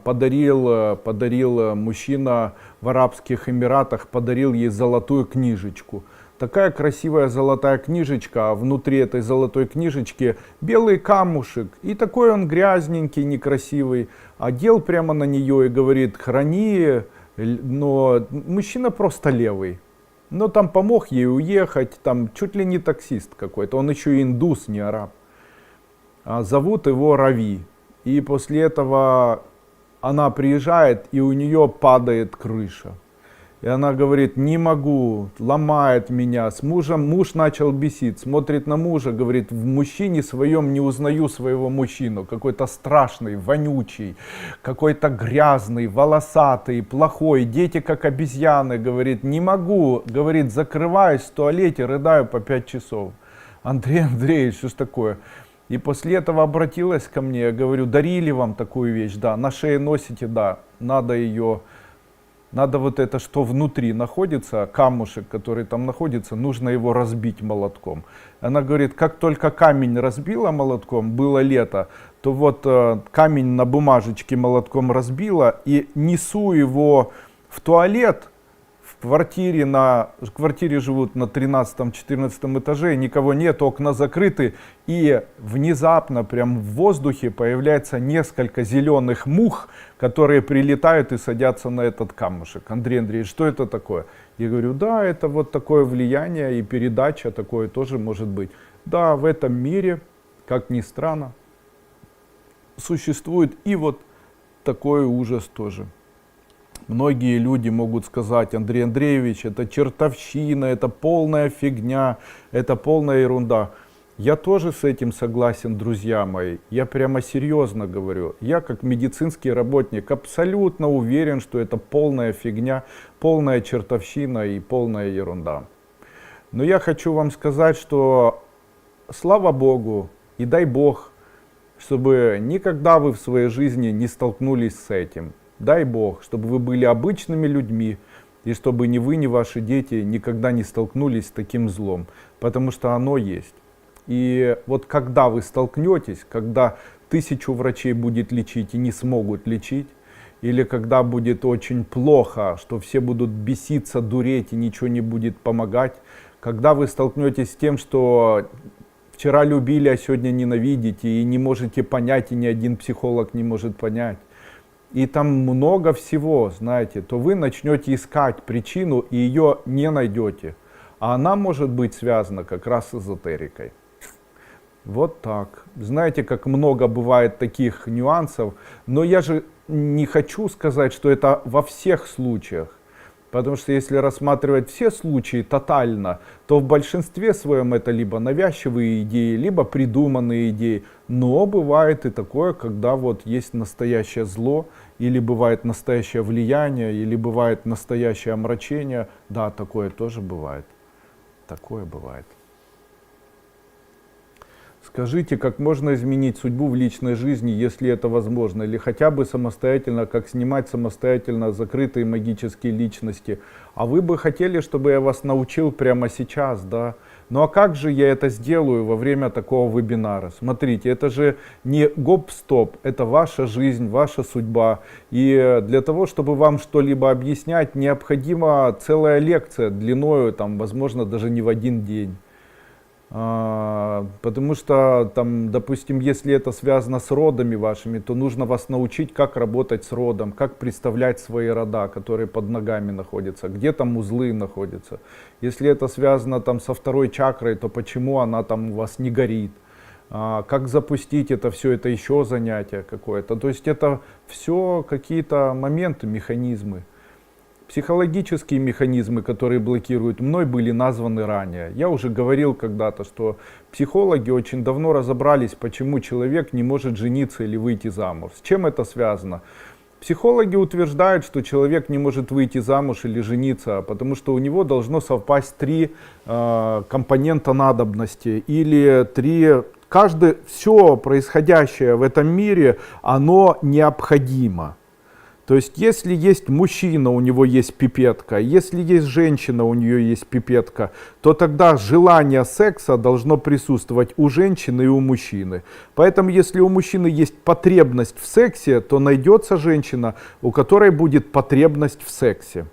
Подарил мужчина в Арабских Эмиратах, подарил ей золотую книжечку. Такая красивая золотая книжечка, а внутри этой золотой книжечки белый камушек. И такой он грязненький, некрасивый. Одел прямо на нее и говорит, храни, но мужчина просто левый. Но там помог ей уехать, там чуть ли не таксист какой-то, он еще и индус, не араб. Зовут его Рави. И после этого она приезжает, и у нее падает крыша. И она говорит, не могу, ломает меня. С мужем, муж начал бесить, смотрит на мужа, говорит, в мужчине своем не узнаю своего мужчину. Какой-то страшный, вонючий, какой-то грязный, волосатый, плохой, дети как обезьяны. Говорит, не могу, говорит, закрываюсь в туалете, рыдаю по 5 часов. Андрей Андреевич, что ж такое? И после этого обратилась ко мне, я говорю, дарили вам такую вещь? Да, на шее носите, да, надо ее... Надо вот это, что внутри находится, камушек, который там находится, нужно его разбить молотком. Она говорит, как только камень разбила молотком, было лето, то вот камень на бумажечке молотком разбила и несу его в туалет. В квартире живут на 13-14 этаже, никого нет, окна закрыты, и внезапно прям в воздухе появляется несколько зеленых мух, которые прилетают и садятся на этот камушек. Андрей Андреевич, что это такое? Я говорю, да, это вот такое влияние и передача, такое тоже может быть. Да, в этом мире, как ни странно, существует и вот такой ужас тоже. Многие люди могут сказать, Андрей Андреевич, это чертовщина, это полная фигня, это полная ерунда. Я тоже с этим согласен, друзья мои. Я прямо серьезно говорю. Я как медицинский работник абсолютно уверен, что это полная фигня, полная чертовщина и полная ерунда. Но я хочу вам сказать, что слава Богу и дай Бог, чтобы никогда вы в своей жизни не столкнулись с этим. Дай Бог, чтобы вы были обычными людьми, и чтобы ни вы, ни ваши дети никогда не столкнулись с таким злом, потому что оно есть. И вот когда вы столкнетесь, когда 1000 врачей будет лечить и не смогут лечить, или когда будет очень плохо, что все будут беситься, дуреть и ничего не будет помогать, когда вы столкнетесь с тем, что вчера любили, а сегодня ненавидите, и не можете понять, и ни один психолог не может понять, и там много всего, знаете, то вы начнете искать причину и ее не найдете. А она может быть связана как раз с эзотерикой. Вот так. Знаете, как много бывает таких нюансов, но я же не хочу сказать, что это во всех случаях. Потому что если рассматривать все случаи тотально, то в большинстве своем это либо навязчивые идеи, либо придуманные идеи. Но бывает и такое, когда вот есть настоящее зло, или бывает настоящее влияние, или бывает настоящее омрачение. Да, такое тоже бывает. Такое бывает. Скажите, как можно изменить судьбу в личной жизни, если это возможно? Или хотя бы самостоятельно, как снимать самостоятельно закрытые магические личности? А вы бы хотели, чтобы я вас научил прямо сейчас, да? Ну а как же я это сделаю во время такого вебинара? Смотрите, это же не гоп-стоп, это ваша жизнь, ваша судьба. И для того, чтобы вам что-либо объяснять, необходима целая лекция длиною, там, возможно, даже не в один день. Потому что, там, допустим, если это связано с родами вашими, то нужно вас научить, как работать с родом, как представлять свои рода, которые под ногами находятся, где там узлы находятся. Если это связано там со второй чакрой, то почему она там у вас не горит. Как запустить это все, это еще занятие какое-то. То есть это все какие-то моменты, механизмы. Психологические механизмы, которые блокируют, мной были названы ранее. Я уже говорил когда-то, что психологи очень давно разобрались, почему человек не может жениться или выйти замуж. С чем это связано? Психологи утверждают, что человек не может выйти замуж или жениться, потому что у него должно совпасть 3 компонента надобности или 3... Все происходящее в этом мире, оно необходимо. То есть, если есть мужчина, у него есть пипетка, если есть женщина, у нее есть пипетка, то тогда желание секса должно присутствовать у женщины и у мужчины. Поэтому, если у мужчины есть потребность в сексе, то найдется женщина, у которой будет потребность в сексе.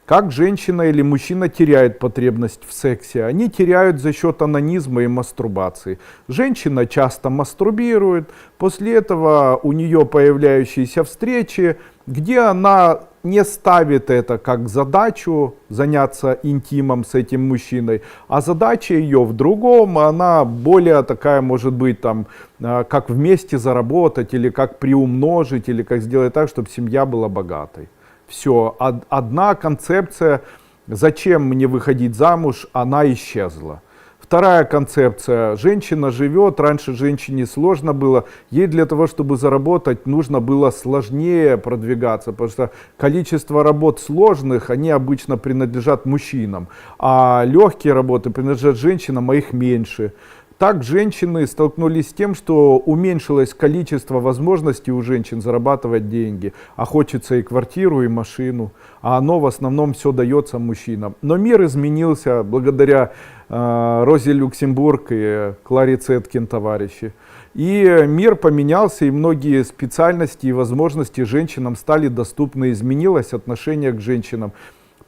Как женщина или мужчина теряют потребность в сексе? Они теряют за счет анонизма и мастурбации. Женщина часто мастурбирует, после этого у нее появляющиеся встречи, где она не ставит это как задачу заняться интимом с этим мужчиной, а задача ее в другом, она более такая может быть там, как вместе заработать, или как приумножить, или как сделать так, чтобы семья была богатой. Все, одна концепция, зачем мне выходить замуж, она исчезла. Вторая концепция, женщина живет, раньше женщине сложно было, ей для того, чтобы заработать, нужно было сложнее продвигаться, потому что количество работ сложных, они обычно принадлежат мужчинам, а легкие работы принадлежат женщинам, а их меньше. Так женщины столкнулись с тем, что уменьшилось количество возможностей у женщин зарабатывать деньги, а хочется и квартиру, и машину, а оно в основном все дается мужчинам. Но мир изменился благодаря Розе Люксембург и Кларе Цеткин, товарищи. И мир поменялся, и многие специальности и возможности женщинам стали доступны, изменилось отношение к женщинам.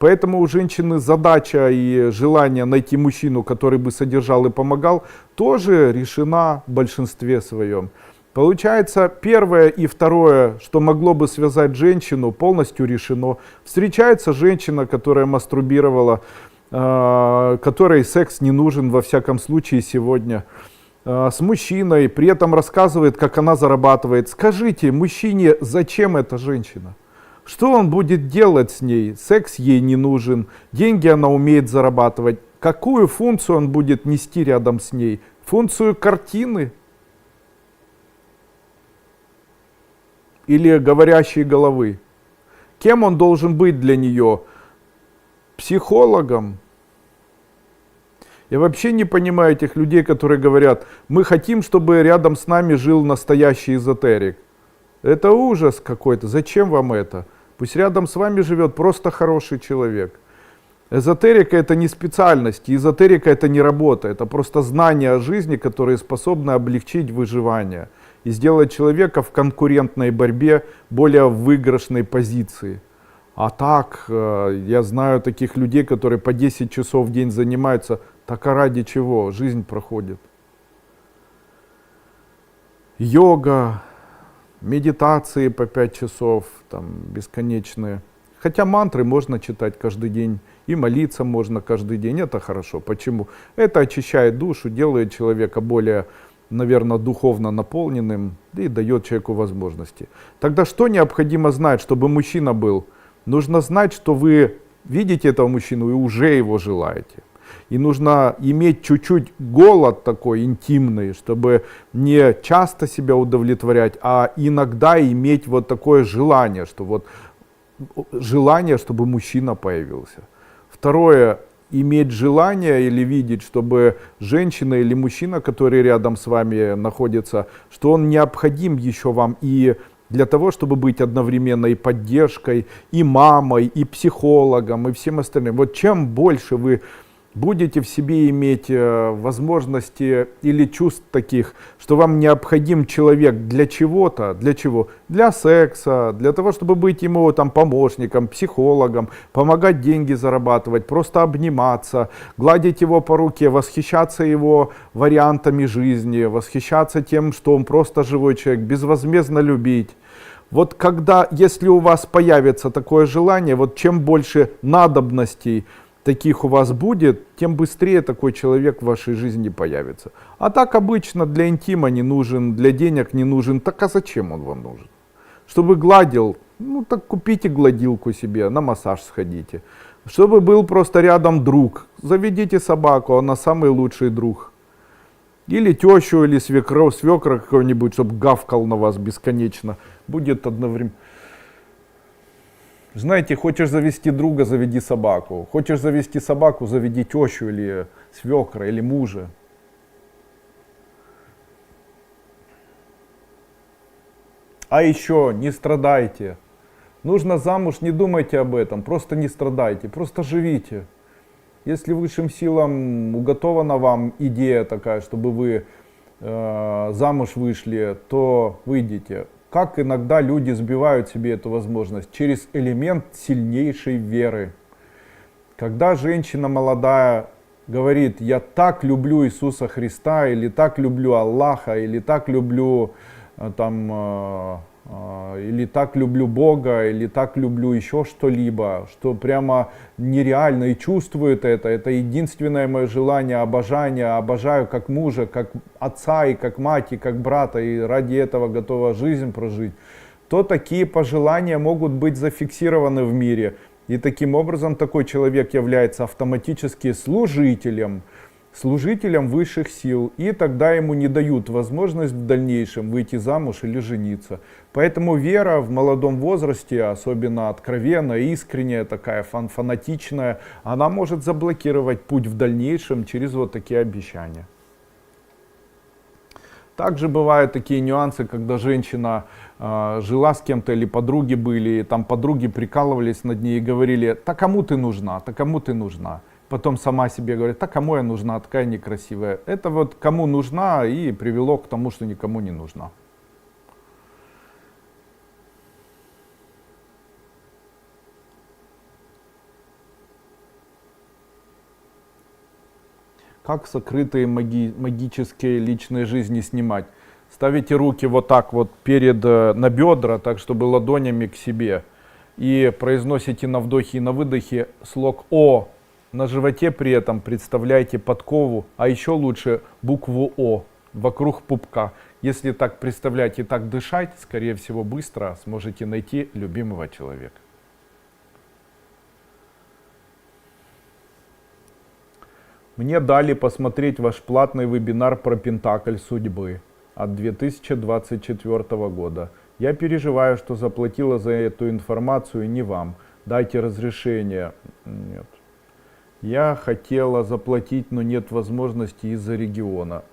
Поэтому у женщины задача и желание найти мужчину, который бы содержал и помогал, тоже решена в большинстве своем. Получается, первое и второе, что могло бы связать женщину, полностью решено. Встречается женщина, которая мастурбировала, которой секс не нужен, во всяком случае, сегодня, с мужчиной, при этом рассказывает, как она зарабатывает. Скажите, мужчине, зачем эта женщина? Что он будет делать с ней? Секс ей не нужен, деньги она умеет зарабатывать. Какую функцию он будет нести рядом с ней? Функцию картины или говорящей головы? Кем он должен быть для нее? Психологом? Я вообще не понимаю этих людей, которые говорят, мы хотим, чтобы рядом с нами жил настоящий эзотерик. Это ужас какой-то. Зачем вам это? Пусть рядом с вами живет просто хороший человек. Эзотерика это не специальность, эзотерика это не работа, это просто знания о жизни, которые способны облегчить выживание и сделать человека в конкурентной борьбе более выигрышной позиции. А так, я знаю таких людей, которые по 10 часов в день занимаются, так а ради чего жизнь проходит? Йога, медитации по 5 часов, там, бесконечные. Хотя мантры можно читать каждый день, и молиться можно каждый день, это хорошо. Почему? Это очищает душу, делает человека более, наверное, духовно наполненным и дает человеку возможности. Тогда что необходимо знать, чтобы мужчина был? Нужно знать, что вы видите этого мужчину и уже его желаете. И нужно иметь чуть-чуть голод такой интимный, чтобы не часто себя удовлетворять, а иногда иметь вот такое желание, что вот желание, чтобы мужчина появился. Второе, иметь желание или видеть, чтобы женщина или мужчина, который рядом с вами находится, что он необходим еще вам и для того, чтобы быть одновременно и поддержкой, и мамой, и психологом, и всем остальным. Вот чем больше вы будете в себе иметь возможности или чувств таких, что вам необходим человек для чего-то, для чего? Для секса, для того, чтобы быть ему там помощником, психологом, помогать деньги зарабатывать, просто обниматься, гладить его по руке, восхищаться его вариантами жизни, восхищаться тем, что он просто живой человек, безвозмездно любить. Вот когда, если у вас появится такое желание, вот чем больше надобностей таких у вас будет, тем быстрее такой человек в вашей жизни появится. А так обычно для интима не нужен, для денег не нужен. Так а зачем он вам нужен? Чтобы гладил, ну так купите гладилку себе, на массаж сходите. Чтобы был просто рядом друг, заведите собаку, она самый лучший друг. Или тещу, или свекра какой-нибудь, чтобы гавкал на вас бесконечно. Будет одновременно. Знаете, хочешь завести друга, заведи собаку. Хочешь завести собаку, заведи тещу или свекра, или мужа. А еще не страдайте. Нужно замуж, не думайте об этом, просто не страдайте, просто живите. Если высшим силам уготована вам идея такая, чтобы вы замуж вышли, то выйдите. Как иногда люди сбивают себе эту возможность? Через элемент сильнейшей веры. Когда женщина молодая говорит, я так люблю Иисуса Христа, или так люблю Аллаха, или так люблю или так люблю Бога, или так люблю еще что-либо, что прямо нереально и чувствует это единственное мое желание, обожание, обожаю как мужа, как отца и как мать, и как брата, и ради этого готова жизнь прожить, то такие пожелания могут быть зафиксированы в мире. И таким образом такой человек является автоматически служителем высших сил, и тогда ему не дают возможность в дальнейшем выйти замуж или жениться. Поэтому вера в молодом возрасте, особенно откровенная, искренняя, такая фанатичная, она может заблокировать путь в дальнейшем через вот такие обещания. Также бывают такие нюансы, когда женщина жила с кем-то или подруги были, и там подруги прикалывались над ней и говорили, да кому ты нужна, да кому ты нужна. Потом сама себе говорит, так кому я нужна, такая некрасивая. Это вот кому нужна и привело к тому, что никому не нужна. Как сокрытые магические личные жизни снимать? Ставите руки вот так вот на бедра, так чтобы ладонями к себе. И произносите на вдохе и на выдохе слог О. На животе при этом представляете подкову, а еще лучше букву О вокруг пупка. Если так представлять и так дышать, скорее всего быстро сможете найти любимого человека. Мне дали посмотреть ваш платный вебинар про Пентакль судьбы от 2024 года. Я переживаю, что заплатила за эту информацию не вам. Дайте разрешение. Нет. Я хотела заплатить, но нет возможности из-за региона.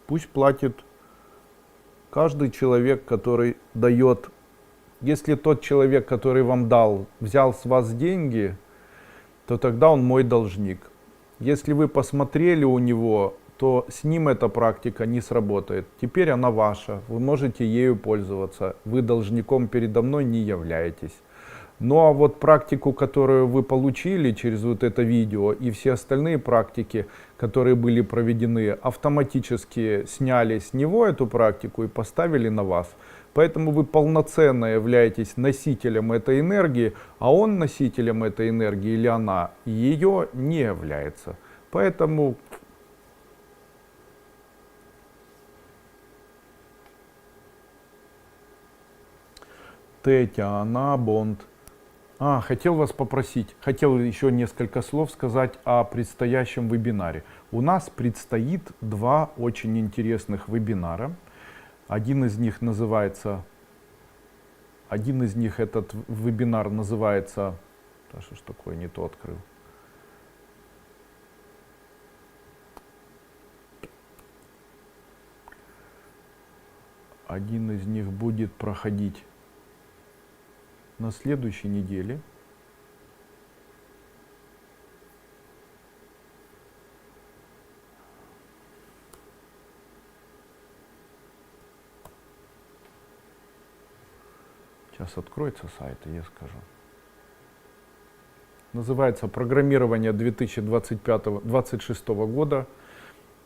Пусть платит каждый человек, который дает. Если тот человек, который вам дал, взял с вас деньги, то тогда он мой должник. Если вы посмотрели у него, то с ним эта практика не сработает. Теперь она ваша, вы можете ею пользоваться. Вы должником передо мной не являетесь. Ну а вот практику, которую вы получили через вот это видео, и все остальные практики, которые были проведены, автоматически сняли с него эту практику и поставили на вас. Поэтому вы полноценно являетесь носителем этой энергии, а он носителем этой энергии или она ее не является. Поэтому Тетяна Бонд. Хотел вас попросить, хотел еще несколько слов сказать о предстоящем вебинаре. У нас предстоит два очень интересных вебинара. Один из них этот вебинар называется, что ж такое, не то открыл. Один из них будет проходить на следующей неделе. Сейчас откроется сайт, и я скажу. Называется «Программирование 2025-2026 года».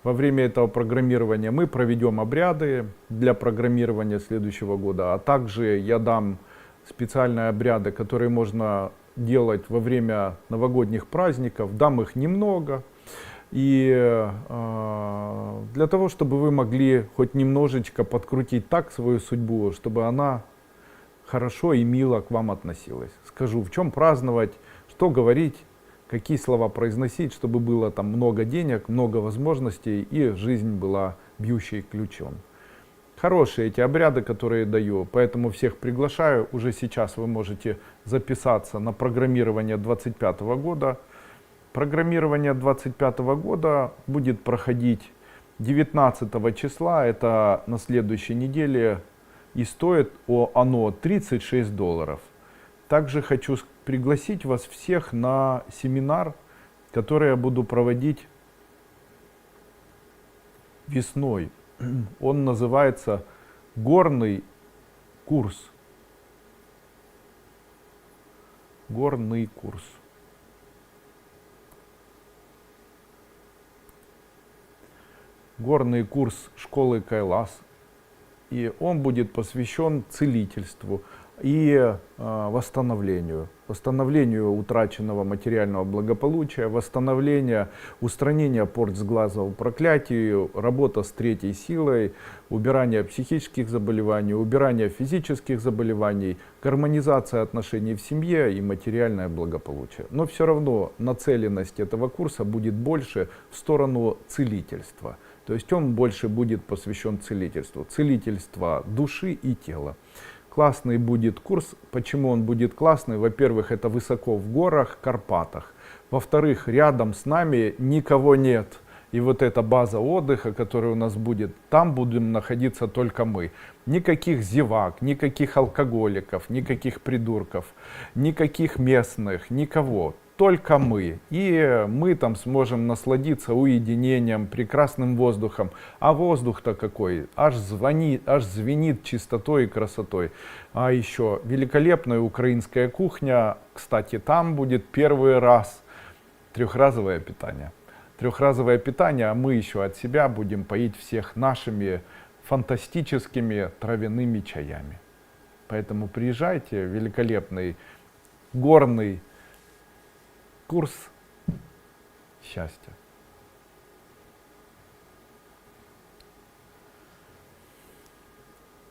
Во время этого программирования мы проведем обряды для программирования следующего года, а также я дам специальные обряды, которые можно делать во время новогодних праздников. Дам их немного. И для того, чтобы вы могли хоть немножечко подкрутить так свою судьбу, чтобы она хорошо и мило к вам относилась. Скажу, в чем праздновать, что говорить, какие слова произносить, чтобы было там много денег, много возможностей и жизнь была бьющей ключом. Хорошие эти обряды, которые даю, поэтому всех приглашаю. Уже сейчас вы можете записаться на программирование 2025 года. Программирование 2025 года будет проходить 19 числа, это на следующей неделе, и стоит оно $36. Также хочу пригласить вас всех на семинар, который я буду проводить весной. Он называется «Горный курс». Горный курс. Горный курс школы Кайлас. И он будет посвящен целительству и восстановлению утраченного материального благополучия, восстановления, устранения порчи с глаза, проклятий, работа с третьей силой, убирание психических заболеваний, убирание физических заболеваний, гармонизация отношений в семье и материальное благополучие. Но все равно нацеленность этого курса будет больше в сторону целительства. То есть он больше будет посвящен целительству. Целительство души и тела. Классный будет курс. Почему он будет классный? Во-первых, это высоко в горах, Карпатах. Во-вторых, рядом с нами никого нет. И вот эта база отдыха, которая у нас будет, там будем находиться только мы. Никаких зевак, никаких алкоголиков, никаких придурков, никаких местных, никого. Только мы. И мы там сможем насладиться уединением, прекрасным воздухом. А воздух-то какой? Аж звенит чистотой и красотой. А еще великолепная украинская кухня. Кстати, там будет первый раз трехразовое питание. Трехразовое питание, а мы еще от себя будем поить всех нашими фантастическими травяными чаями. Поэтому приезжайте, великолепный горный курс счастья.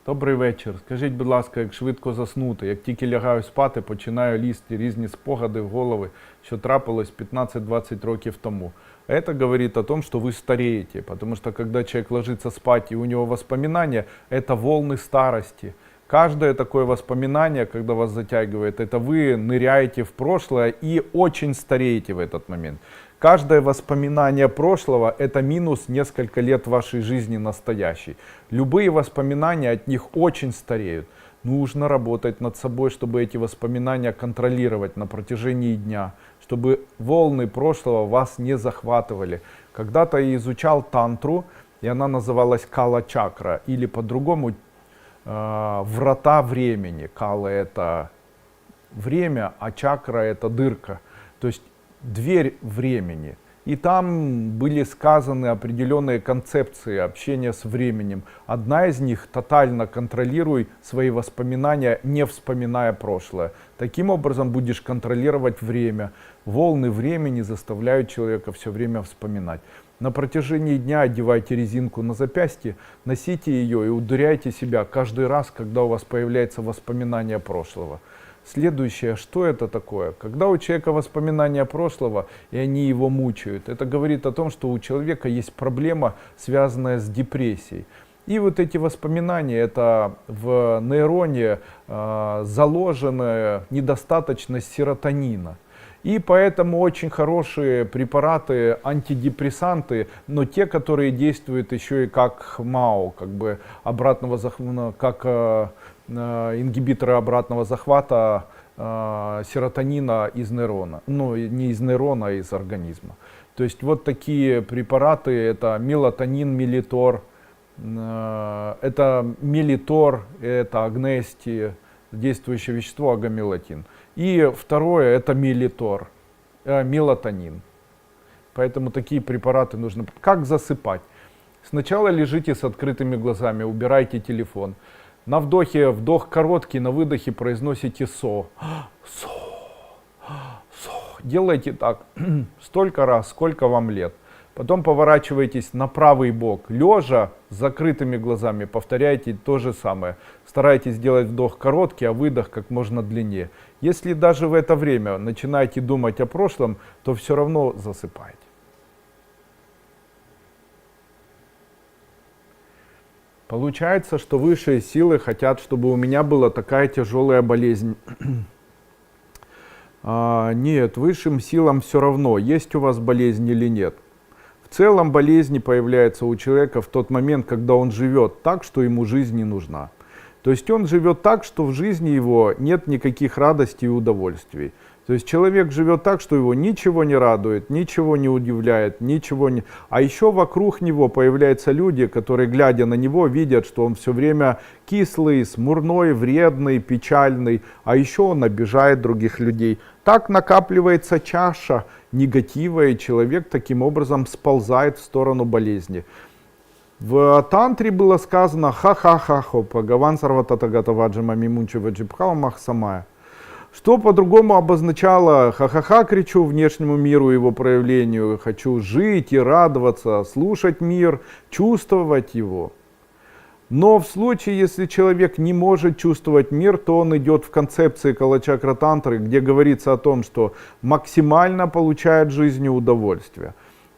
Добрий вечір. Скажіть, будь ласка, як швидко заснути? Як тільки лягаю спати, починаю лізти різні спогади в голови, що трапилось 15-20 років тому. Это говорит о том, что вы стареете, потому что когда человек ложится спать и у него воспоминания, это волны старости. Каждое такое воспоминание, когда вас затягивает, это вы ныряете в прошлое и очень стареете в этот момент. Каждое воспоминание прошлого – это минус несколько лет вашей жизни настоящей. Любые воспоминания от них очень стареют. Нужно работать над собой, чтобы эти воспоминания контролировать на протяжении дня, чтобы волны прошлого вас не захватывали. Когда-то я изучал тантру, и она называлась кала-чакра, или по-другому врата времени. Кала – это время, а чакра – это дырка. То есть дверь времени. И там были сказаны определенные концепции общения с временем. Одна из них — тотально контролируй свои воспоминания, не вспоминая прошлое. Таким образом будешь контролировать время. Волны времени заставляют человека все время вспоминать. На протяжении дня одевайте резинку на запястье, носите ее и ударяйте себя каждый раз, когда у вас появляется воспоминание прошлого. Следующее, что это такое? Когда у человека воспоминания прошлого, и они его мучают, это говорит о том, что у человека есть проблема, связанная с депрессией. И вот эти воспоминания, это в нейроне заложена недостаточность серотонина. И поэтому очень хорошие препараты, антидепрессанты, но те, которые действуют еще и как МАО, как бы обратного захвата, как ингибиторы обратного захвата серотонина из нейрона. Ну, не из нейрона, а из организма. То есть вот такие препараты, это мелатонин, мелитор, это мелитор, это агнести, действующее вещество агамелатин. И второе, это мелитор, мелатонин. Поэтому такие препараты нужно. Как засыпать? Сначала лежите с открытыми глазами, убирайте телефон. На вдохе вдох короткий, на выдохе произносите со. Со. Со. Делайте так столько раз, сколько вам лет. Потом поворачивайтесь на правый бок. Лежа с закрытыми глазами повторяйте то же самое. Старайтесь сделать вдох короткий, а выдох как можно длиннее. Если даже в это время начинаете думать о прошлом, то все равно засыпаете. Получается, что высшие силы хотят, чтобы у меня была такая тяжелая болезнь. Нет, высшим силам все равно, есть у вас болезнь или нет. В целом болезнь появляется у человека в тот момент, когда он живет так, что ему жизнь не нужна. То есть он живет так, что в жизни его нет никаких радостей и удовольствий. То есть человек живет так, что его ничего не радует, ничего не удивляет, ничего не... А еще вокруг него появляются люди, которые, глядя на него, видят, что он все время кислый, смурной, вредный, печальный. А еще он обижает других людей. Так накапливается чаша негатива, и человек таким образом сползает в сторону болезни. В тантре было сказано ха-ха-ха-хо, Бхагаван Сарвататагатаваджа Мамимунча Ваджибхава Махсамая. Что по-другому обозначало ха-ха-ха, кричу внешнему миру, его проявлению, хочу жить и радоваться, слушать мир, чувствовать его. Но в случае, если человек не может чувствовать мир, то он идет в концепции кала-чакра тантры, где говорится о том, что максимально получает жизни удовольствие.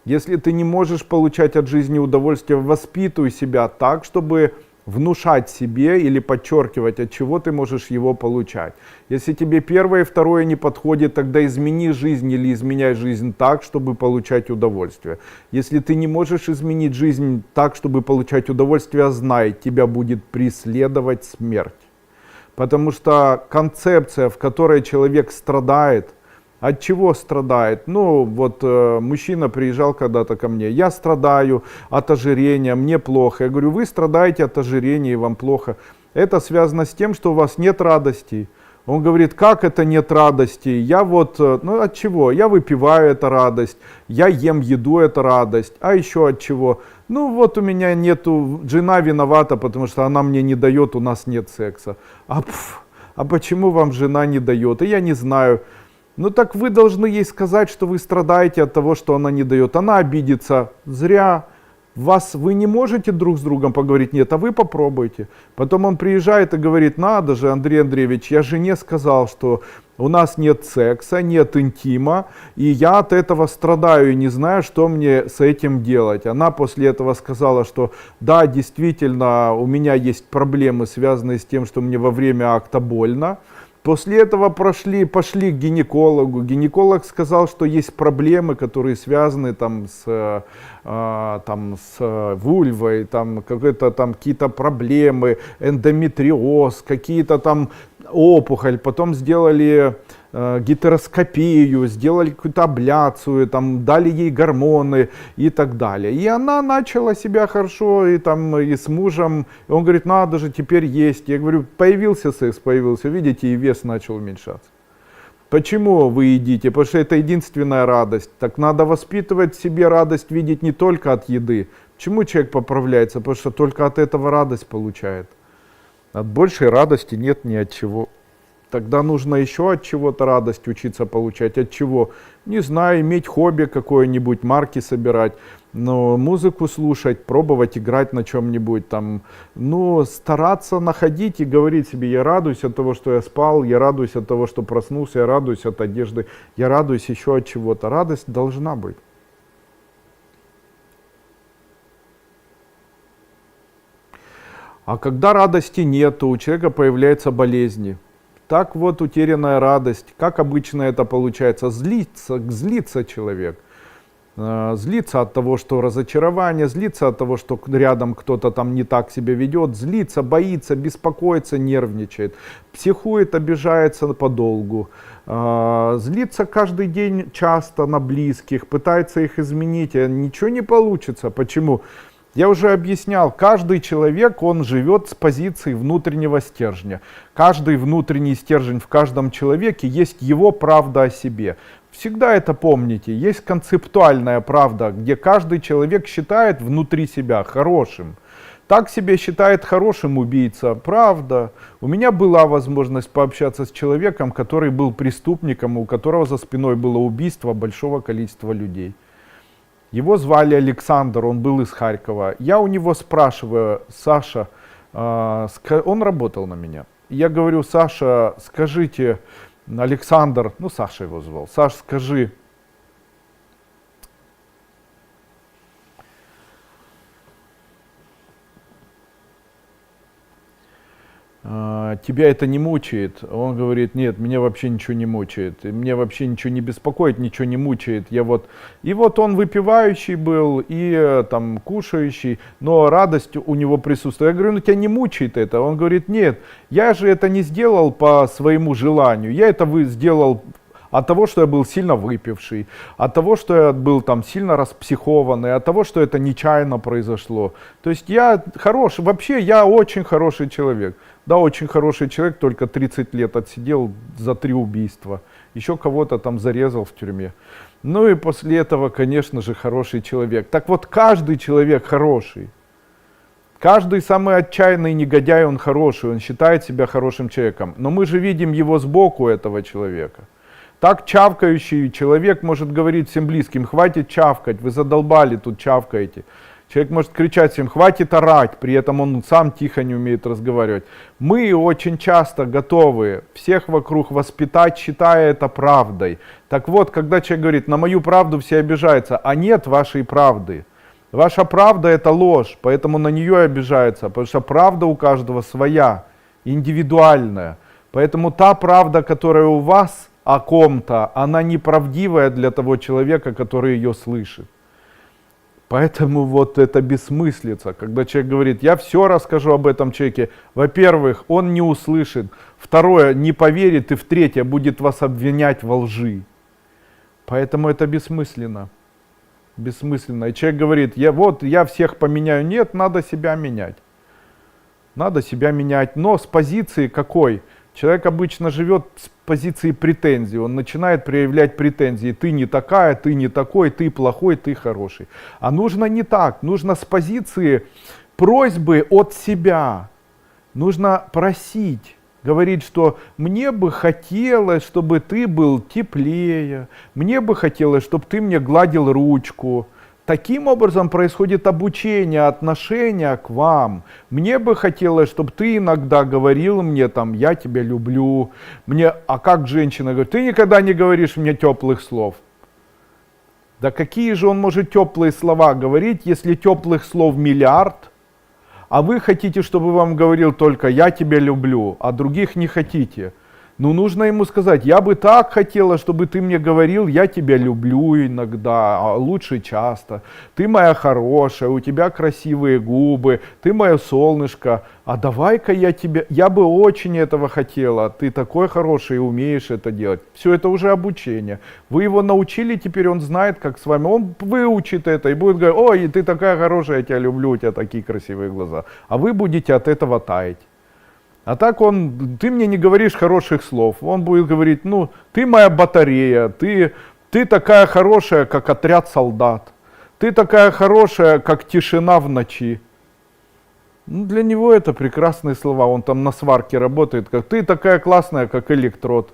Если ты не можешь получать от жизни удовольствие, воспитуй себя так, чтобы внушать себе или подчеркивать, от чего ты можешь его получать. Если тебе первое и второе не подходит, тогда измени жизнь или изменяй жизнь так, чтобы получать удовольствие. Если ты не можешь изменить жизнь так, чтобы получать удовольствие, знай, тебя будет преследовать смерть. Потому что концепция, в которой человек страдает, от чего страдает? Ну, вот мужчина приезжал когда-то ко мне. Я страдаю от ожирения, мне плохо. Я говорю, вы страдаете от ожирения и вам плохо. Это связано с тем, что у вас нет радости. Он говорит, как это нет радости? Я вот, ну от чего? Я выпиваю, это радость. Я ем еду, это радость. А еще от чего? Ну вот у меня нету, жена виновата, потому что она мне не дает, у нас нет секса. А почему вам жена не дает? И я не знаю. Ну так вы должны ей сказать, что вы страдаете от того, что она не дает. Она обидится. Зря. вы не можете друг с другом поговорить? Нет, а вы попробуйте. Потом он приезжает и говорит, надо же, Андрей Андреевич, я жене сказал, что у нас нет секса, нет интима, и я от этого страдаю и не знаю, что мне с этим делать. Она после этого сказала, что да, действительно, у меня есть проблемы, связанные с тем, что мне во время акта больно. После этого пошли к гинекологу. Гинеколог сказал, что есть проблемы, которые связаны с вульвой, какие-то проблемы, эндометриоз, какие-то там опухоль. Потом сделали гетероскопию, сделали какую-то абляцию, дали ей гормоны и так далее. И она начала себя хорошо, и с мужем, и он говорит, надо же, теперь есть. Я говорю, появился секс, появился, видите, и вес начал уменьшаться. Почему вы едите? Потому что это единственная радость. Так надо воспитывать в себе радость, видеть не только от еды. Почему человек поправляется? Потому что только от этого радость получает. От большей радости нет ни от чего. Тогда нужно еще от чего-то радость учиться получать. От чего? Не знаю, иметь хобби какое-нибудь, марки собирать, но музыку слушать, пробовать играть на чем-нибудь стараться находить и говорить себе, я радуюсь от того, что я спал, я радуюсь от того, что проснулся, я радуюсь от одежды, я радуюсь еще от чего-то. Радость должна быть. А когда радости нет, то у человека появляются болезни. Так вот, утерянная радость, как обычно это получается, злится человек. Злится от того, что разочарование, злится от того, что рядом кто-то не так себя ведет, злится, боится, беспокоится, нервничает, психует, обижается подолгу, злится каждый день часто на близких, пытается их изменить, а ничего не получится. Почему? Я уже объяснял, каждый человек, он живет с позиции внутреннего стержня. Каждый внутренний стержень в каждом человеке есть его правда о себе. Всегда это помните, есть концептуальная правда, где каждый человек считает внутри себя хорошим. Так себя считает хорошим убийца. Правда. У меня была возможность пообщаться с человеком, который был преступником, у которого за спиной было убийство большого количества людей. Его звали Александр, он был из Харькова. Я у него спрашиваю, Саша, он работал на меня. Я говорю, Саша, скажите, Александр, Саша его звал, Саш, скажи, тебя это не мучает? Он говорит, нет, меня вообще ничего не мучает, меня вообще ничего не беспокоит, ничего не мучает. И вот он выпивающий был и кушающий, но радость у него присутствует. Я говорю, тебя не мучает это? Он говорит, нет, я же это не сделал по своему желанию, я это сделал от того, что я был сильно выпивший, от того, что я был сильно распсихованный, от того, что это нечаянно произошло. То есть я хороший, вообще я очень хороший человек. Да, очень хороший человек, только 30 лет отсидел за 3 убийства. Еще кого-то зарезал в тюрьме. И после этого, конечно же, хороший человек. Так вот, каждый человек хороший. Каждый самый отчаянный негодяй, он хороший, он считает себя хорошим человеком. Но мы же видим его сбоку, этого человека. Так чавкающий человек может говорить всем близким, хватит чавкать, вы задолбали, тут чавкаете. Человек может кричать всем, хватит орать, при этом он сам тихо не умеет разговаривать. Мы очень часто готовы всех вокруг воспитать, считая это правдой. Так вот, когда человек говорит, на мою правду все обижаются, а нет вашей правды. Ваша правда это ложь, поэтому на нее обижаются, потому что правда у каждого своя, индивидуальная. Поэтому та правда, которая у вас о ком-то, она неправдивая для того человека, который ее слышит. Поэтому вот это бессмыслица, когда человек говорит, я все расскажу об этом человеке. Во-первых, он не услышит. Второе, не поверит. И в-третье, будет вас обвинять во лжи. Поэтому это бессмысленно. Бессмысленно. И человек говорит, я всех поменяю. Нет, надо себя менять. Надо себя менять. Но с позиции какой? Человек обычно живет с позиции претензий, он начинает проявлять претензии. Ты не такая, ты не такой, ты плохой, ты хороший. А нужно не так, нужно с позиции просьбы от себя. Нужно просить, говорить, что мне бы хотелось, чтобы ты был теплее, мне бы хотелось, чтобы ты мне гладил ручку. таким образом происходит обучение, отношения к вам. Мне бы хотелось, чтобы ты иногда говорил мне там, я тебя люблю. Мне, а как женщина говорит, ты никогда не говоришь мне теплых слов. Да какие же он может теплые слова говорить, если теплых слов миллиард, а вы хотите, чтобы вам говорил только «я тебя люблю», а других не хотите. Ну, нужно ему сказать, я бы так хотела, чтобы ты мне говорил, я тебя люблю иногда, а лучше часто. Ты моя хорошая, у тебя красивые губы, ты мое солнышко. А давай-ка я бы очень этого хотела. Ты такой хороший и умеешь это делать. Все это уже обучение. Вы его научили, теперь он знает, как с вами. Он выучит это и будет говорить, ой, ты такая хорошая, я тебя люблю, у тебя такие красивые глаза. А вы будете от этого таять. А так ты мне не говоришь хороших слов. Он будет говорить, ну, ты моя батарея, ты такая хорошая, как отряд солдат. Ты такая хорошая, как тишина в ночи. Ну, для него это прекрасные слова. Он там на сварке работает, как ты такая классная, как электрод.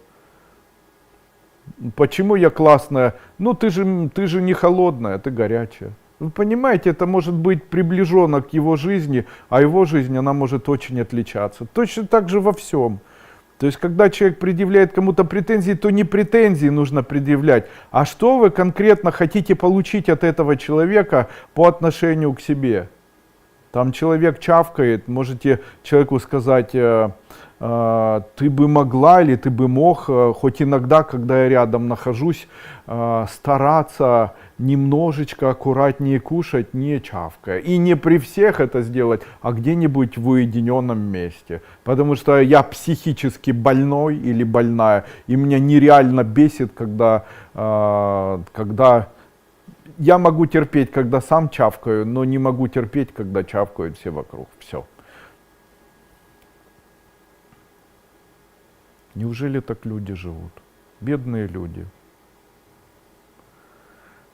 Почему я классная? Ну, ты же не холодная, ты горячая. Вы понимаете, это может быть приближенно к его жизни, а его жизнь, она может очень отличаться. Точно так же во всем. То есть, когда человек предъявляет кому-то претензии, то не претензии нужно предъявлять, а что вы конкретно хотите получить от этого человека по отношению к себе. Там человек чавкает, можете человеку сказать, ты бы могла или ты бы мог, хоть иногда, когда я рядом нахожусь, стараться немножечко аккуратнее кушать, не чавкая. И не при всех это сделать, а где-нибудь в уединенном месте. Потому что я психически больной или больная, и меня нереально бесит, когда я могу терпеть, когда сам чавкаю, но не могу терпеть, когда чавкают все вокруг. Все. Неужели так люди живут? Бедные люди.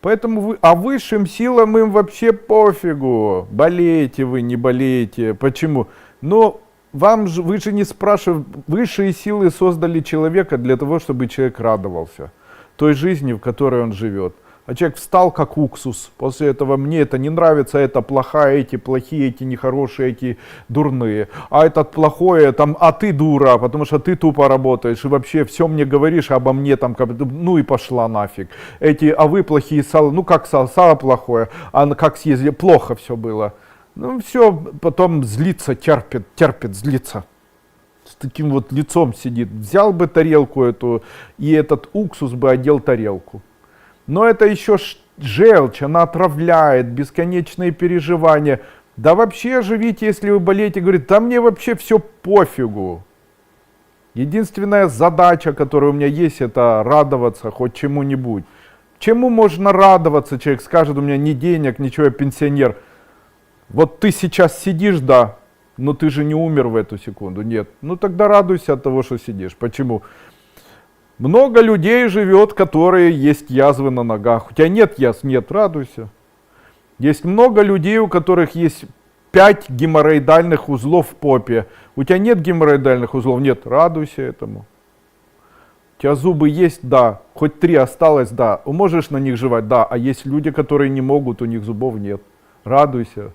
Поэтому высшим силам им вообще пофигу, болеете вы, не болеете. Почему? Но вы же не спрашиваете, высшие силы создали человека для того, чтобы человек радовался той жизни, в которой он живет. А человек встал как уксус. После этого мне это не нравится, это плохая, эти плохие, эти нехорошие, эти дурные. А этот плохое, там, а ты дура, потому что ты тупо работаешь. И вообще все мне говоришь обо мне, там, ну и пошла нафиг. А вы плохие, сало, ну как сало плохое, а как съездили, плохо все было. Ну все, потом злится, терпит, злится. С таким вот лицом сидит. Взял бы тарелку эту, и этот уксус бы одел тарелку. Но это еще желчь, она отравляет, бесконечные переживания. Да вообще живите, если вы болеете, говорит, да мне вообще все пофигу. Единственная задача, которая у меня есть, это радоваться хоть чему-нибудь. Чему можно радоваться? Человек скажет, у меня ни денег, ничего, я пенсионер. Вот ты сейчас сидишь, да, но ты же не умер в эту секунду. Нет. Ну тогда радуйся от того, что сидишь. Почему? Много людей живет, которые есть язвы на ногах. У тебя нет язв? Нет, радуйся. Есть много людей, у которых есть 5 геморроидальных узлов в попе. У тебя нет геморроидальных узлов? Нет, радуйся этому. У тебя зубы есть? Да. Хоть 3 осталось? Да. Можешь на них жевать? Да. А есть люди, которые не могут, у них зубов нет. Радуйся.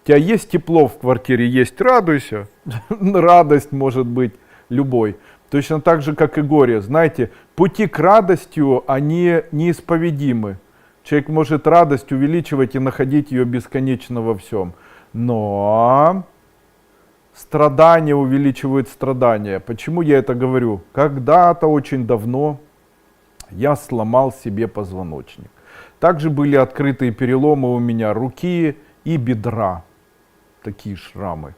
У тебя есть тепло в квартире? Есть, радуйся. Радость может быть любой. Точно так же, как и горе. Знаете, пути к радости, они неисповедимы. Человек может радость увеличивать и находить ее бесконечно во всем. Но страдания увеличивают страдания. Почему я это говорю? Когда-то очень давно я сломал себе позвоночник. Также были открытые переломы у меня руки и бедра. Такие шрамы.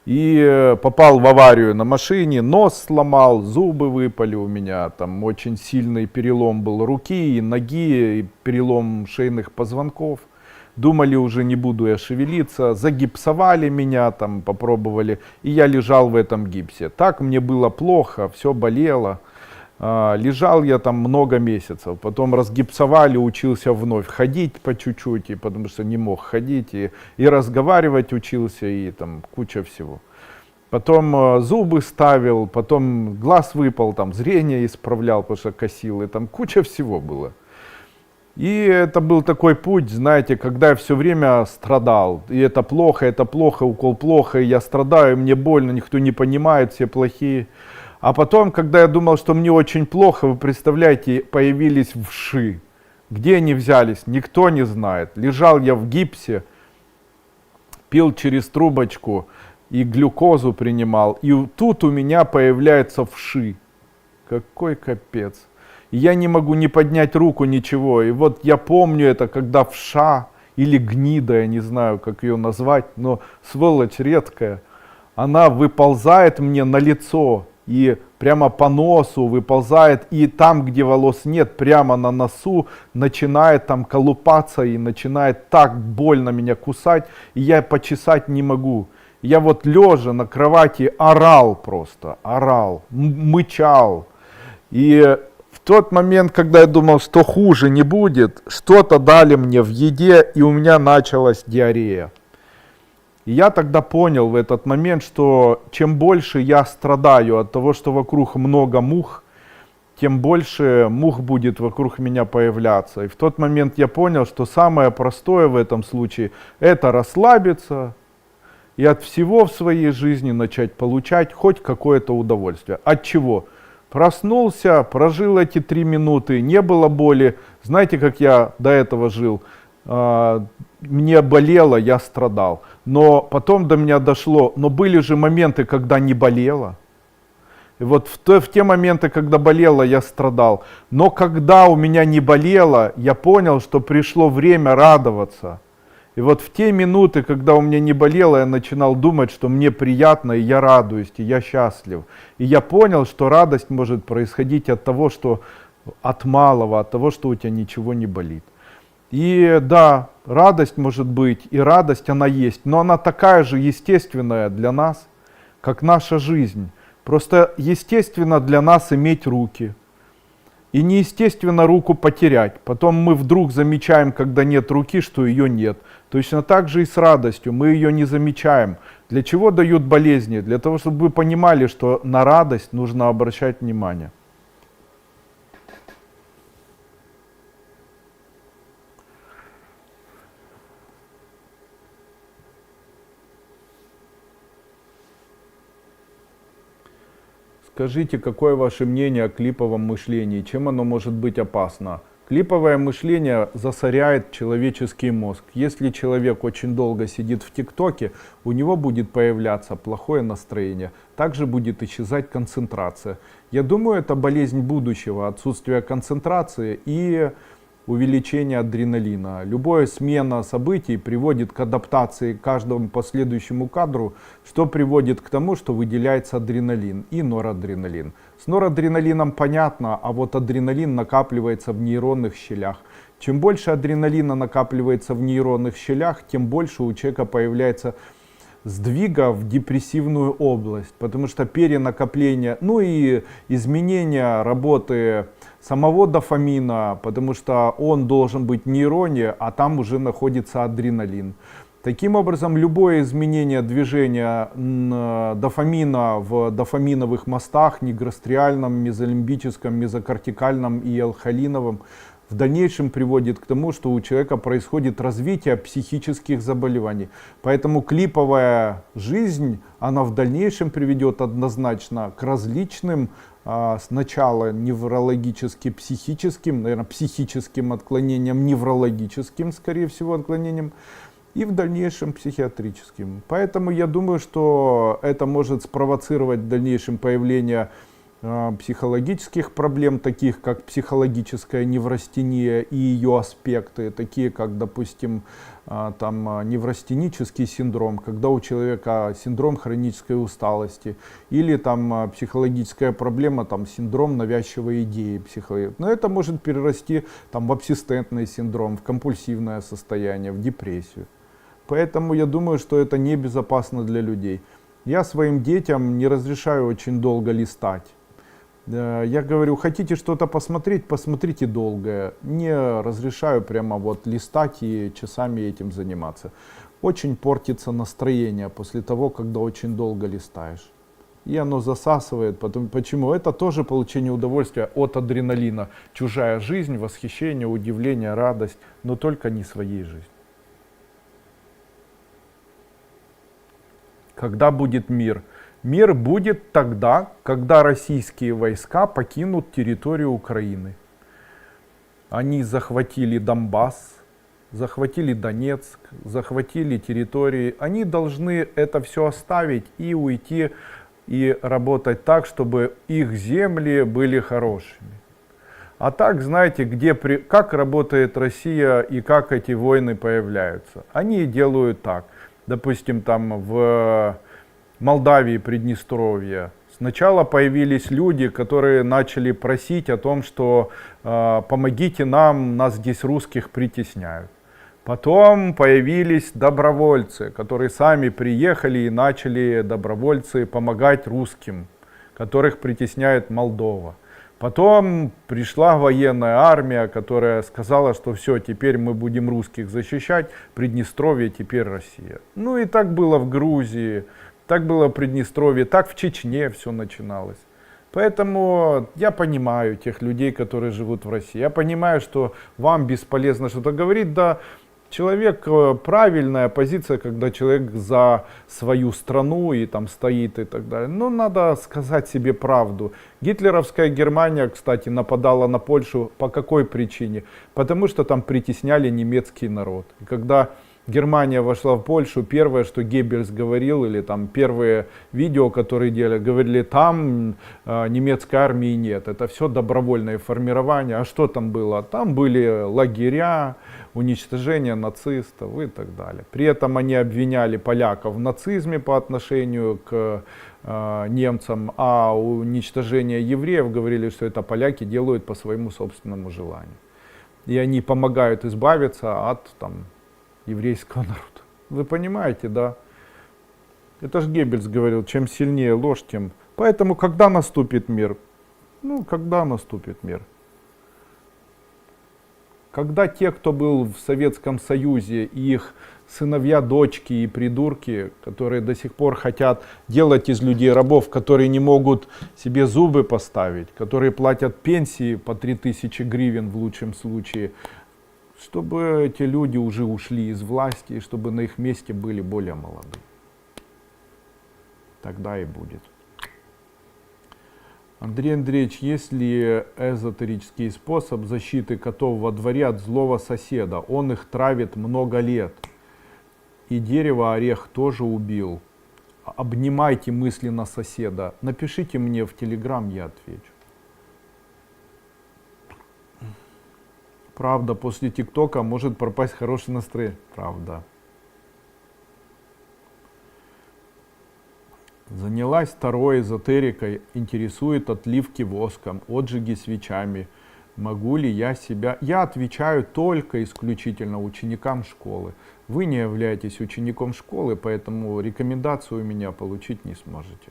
И попал в аварию на машине, нос сломал, зубы выпали у меня, там очень сильный перелом был руки и ноги, и перелом шейных позвонков. Думали, уже не буду я шевелиться, загипсовали меня, там попробовали, и я лежал в этом гипсе. Так мне было плохо, все болело. Лежал я там много месяцев, потом разгипсовали, учился вновь ходить по чуть-чуть, потому что не мог ходить, и разговаривать учился, и там куча всего. Потом зубы ставил, потом глаз выпал, там зрение исправлял, потому что косил, и там куча всего было. И это был такой путь, знаете, когда я все время страдал. И это плохо, укол плохо, и я страдаю, мне больно, никто не понимает, все плохие. А потом, когда я думал, что мне очень плохо, вы представляете, появились вши. Где они взялись, никто не знает. Лежал я в гипсе, пил через трубочку и глюкозу принимал. И тут у меня появляются вши. Какой капец. И я не могу ни поднять руку, ничего. И вот я помню это, когда вша или гнида, я не знаю, как ее назвать, но сволочь редкая, она выползает мне на лицо и прямо по носу выползает, и там, где волос нет, прямо на носу начинает там колупаться и начинает так больно меня кусать, и я почесать не могу. Я вот лежа на кровати орал просто, орал, мычал. И в тот момент, когда я думал, что хуже не будет, что-то дали мне в еде, и у меня началась диарея. И я тогда понял в этот момент, что чем больше я страдаю от того, что вокруг много мух, тем больше мух будет вокруг меня появляться. И в тот момент я понял, что самое простое в этом случае – это расслабиться и от всего в своей жизни начать получать хоть какое-то удовольствие. От чего? Проснулся, прожил эти 3 минуты, не было боли. Знаете, как я до этого жил? Мне болело, я страдал. Но потом до меня дошло, но были же моменты, когда не болело. И вот в те моменты, когда болело, я страдал. Но когда у меня не болело, я понял, что пришло время радоваться. И вот в те минуты, когда у меня не болело, я начинал думать, что мне приятно, и я радуюсь, и я счастлив. И я понял, что радость может происходить от того, что от малого, от того, что у тебя ничего не болит. И да, радость может быть, и радость она есть, но она такая же естественная для нас, как наша жизнь. Просто естественно для нас иметь руки. И неестественно руку потерять. Потом мы вдруг замечаем, когда нет руки, что ее нет. Точно так же и с радостью. Мы ее не замечаем. Для чего дают болезни? Для того, чтобы вы понимали, что на радость нужно обращать внимание. Скажите, какое ваше мнение о клиповом мышлении? Чем оно может быть опасно? Клиповое мышление засоряет человеческий мозг. Если человек очень долго сидит в ТикТоке, у него будет появляться плохое настроение. Также будет исчезать концентрация. Я думаю, это болезнь будущего, отсутствие концентрации и увеличение адреналина. Любая смена событий приводит к адаптации к каждому последующему кадру, что приводит к тому, что выделяется адреналин и норадреналин. С норадреналином понятно, а вот адреналин накапливается в нейронных щелях. Чем больше адреналина накапливается в нейронных щелях, тем больше у человека появляется сдвига в депрессивную область, потому что перенакопление, ну и изменение работы самого дофамина, потому что он должен быть в нейроне, а там уже находится адреналин. Таким образом, любое изменение движения дофамина в дофаминовых мостах, нигростриальном, мезолимбическом, мезокортикальном и алхолиновом, в дальнейшем приводит к тому, что у человека происходит развитие психических заболеваний. Поэтому клиповая жизнь, она в дальнейшем приведет однозначно к различным, сначала неврологически психическим, наверное, психическим отклонениям, неврологическим, скорее всего, отклонениям, и в дальнейшем психиатрическим. Поэтому я думаю, что это может спровоцировать в дальнейшем появление психологических проблем, таких как психологическая неврастения и ее аспекты, такие как, допустим, там, неврастенический синдром, когда у человека синдром хронической усталости, или там психологическая проблема, там, синдром навязчивой идеи. Но это может перерасти там, в абсистентный синдром, в компульсивное состояние, в депрессию. Поэтому я думаю, что это небезопасно для людей. Я своим детям не разрешаю очень долго листать. Я говорю, хотите что-то посмотреть, посмотрите долго. Не разрешаю прямо вот листать и часами этим заниматься. Очень портится настроение после того, когда очень долго листаешь. И оно засасывает. Почему? Это тоже получение удовольствия от адреналина. Чужая жизнь, восхищение, удивление, радость, но только не своей жизни. Когда будет мир? Мир будет тогда, когда российские войска покинут территорию Украины. Они захватили Донбасс, захватили Донецк, захватили территории. Они должны это все оставить и уйти и работать так, чтобы их земли были хорошими. А так, знаете, как работает Россия и как эти войны появляются? Они делают так. Допустим, там в Молдавии, Приднестровье. Сначала появились люди, которые начали просить о том, что помогите нам, нас здесь русских притесняют. Потом появились добровольцы, которые сами приехали и начали, добровольцы, помогать русским, которых притесняет Молдова. Потом пришла военная армия, которая сказала, что все, теперь мы будем русских защищать, Приднестровье, теперь Россия. Ну и так было в Грузии, так было в Приднестровье, так в Чечне все начиналось. Поэтому я понимаю тех людей, которые живут в России. Я понимаю, что вам бесполезно что-то говорить, да. Человек, правильная позиция, когда человек за свою страну и там стоит и так далее. Но надо сказать себе правду. Гитлеровская Германия, кстати, нападала на Польшу по какой причине? Потому что там притесняли немецкий народ. И когда Германия вошла в Польшу, первое, что Геббельс говорил, или там первые видео, которые делали, говорили, там немецкой армии нет, это все добровольное формирование. А что там было? Там были лагеря, уничтожение нацистов и так далее. При этом они обвиняли поляков в нацизме по отношению к немцам, а уничтожение евреев говорили, что это поляки делают по своему собственному желанию. И они помогают избавиться от там, еврейского народа. Вы понимаете, да? Это же Геббельс говорил, чем сильнее ложь, тем... Поэтому, когда наступит мир? Ну, когда наступит мир? Когда те, кто был в Советском Союзе, и их сыновья, дочки и придурки, которые до сих пор хотят делать из людей рабов, которые не могут себе зубы поставить, которые платят пенсии по 3000 гривен в лучшем случае, чтобы эти люди уже ушли из власти, и чтобы на их месте были более молодые. Тогда и будет. Андрей Андреевич, есть ли эзотерический способ защиты котов во дворе от злого соседа? Он их травит много лет. И дерево орех тоже убил. Обнимайте мысленно соседа. Напишите мне в Телеграм, я отвечу. Правда, после ТикТока может пропасть хорошее настроение. Правда. Занялась второй эзотерикой, интересует отливки воском, отжиги свечами. Могу ли я себя... Я отвечаю только исключительно ученикам школы. Вы не являетесь учеником школы, поэтому рекомендацию у меня получить не сможете.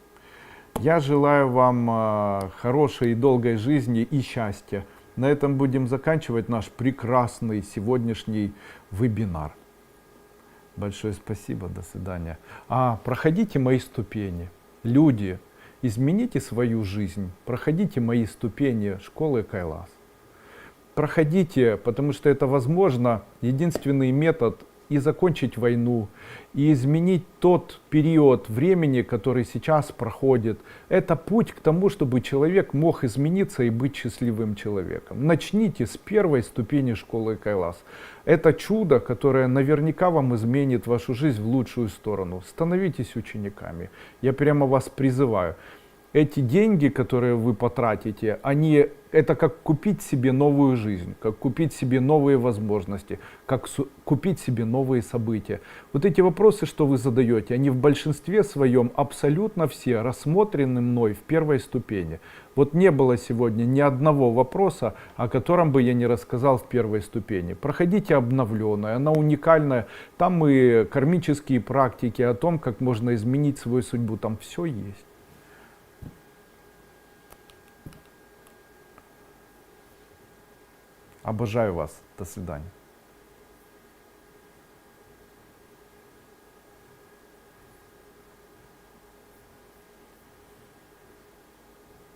Я желаю вам хорошей и долгой жизни и счастья. На этом будем заканчивать наш прекрасный сегодняшний вебинар. Большое спасибо, до свидания. Проходите мои ступени. Люди, измените свою жизнь. Проходите мои ступени школы Кайлас. Проходите, потому что это возможно. Единственный метод и закончить войну, и изменить тот период времени, который сейчас проходит. Это путь к тому, чтобы человек мог измениться и быть счастливым человеком. Начните с первой ступени школы Кайлас. Это чудо, которое наверняка вам изменит вашу жизнь в лучшую сторону. Становитесь учениками. Я прямо вас призываю. Эти деньги, которые вы потратите, это как купить себе новую жизнь, как купить себе новые возможности, как купить себе новые события. Вот эти вопросы, что вы задаете, они в большинстве своем абсолютно все рассмотрены мной в первой ступени. Вот не было сегодня ни одного вопроса, о котором бы я не рассказал в первой ступени. Проходите обновленная, она уникальная. Там и кармические практики о том, как можно изменить свою судьбу, там все есть. Обожаю вас. До свидания.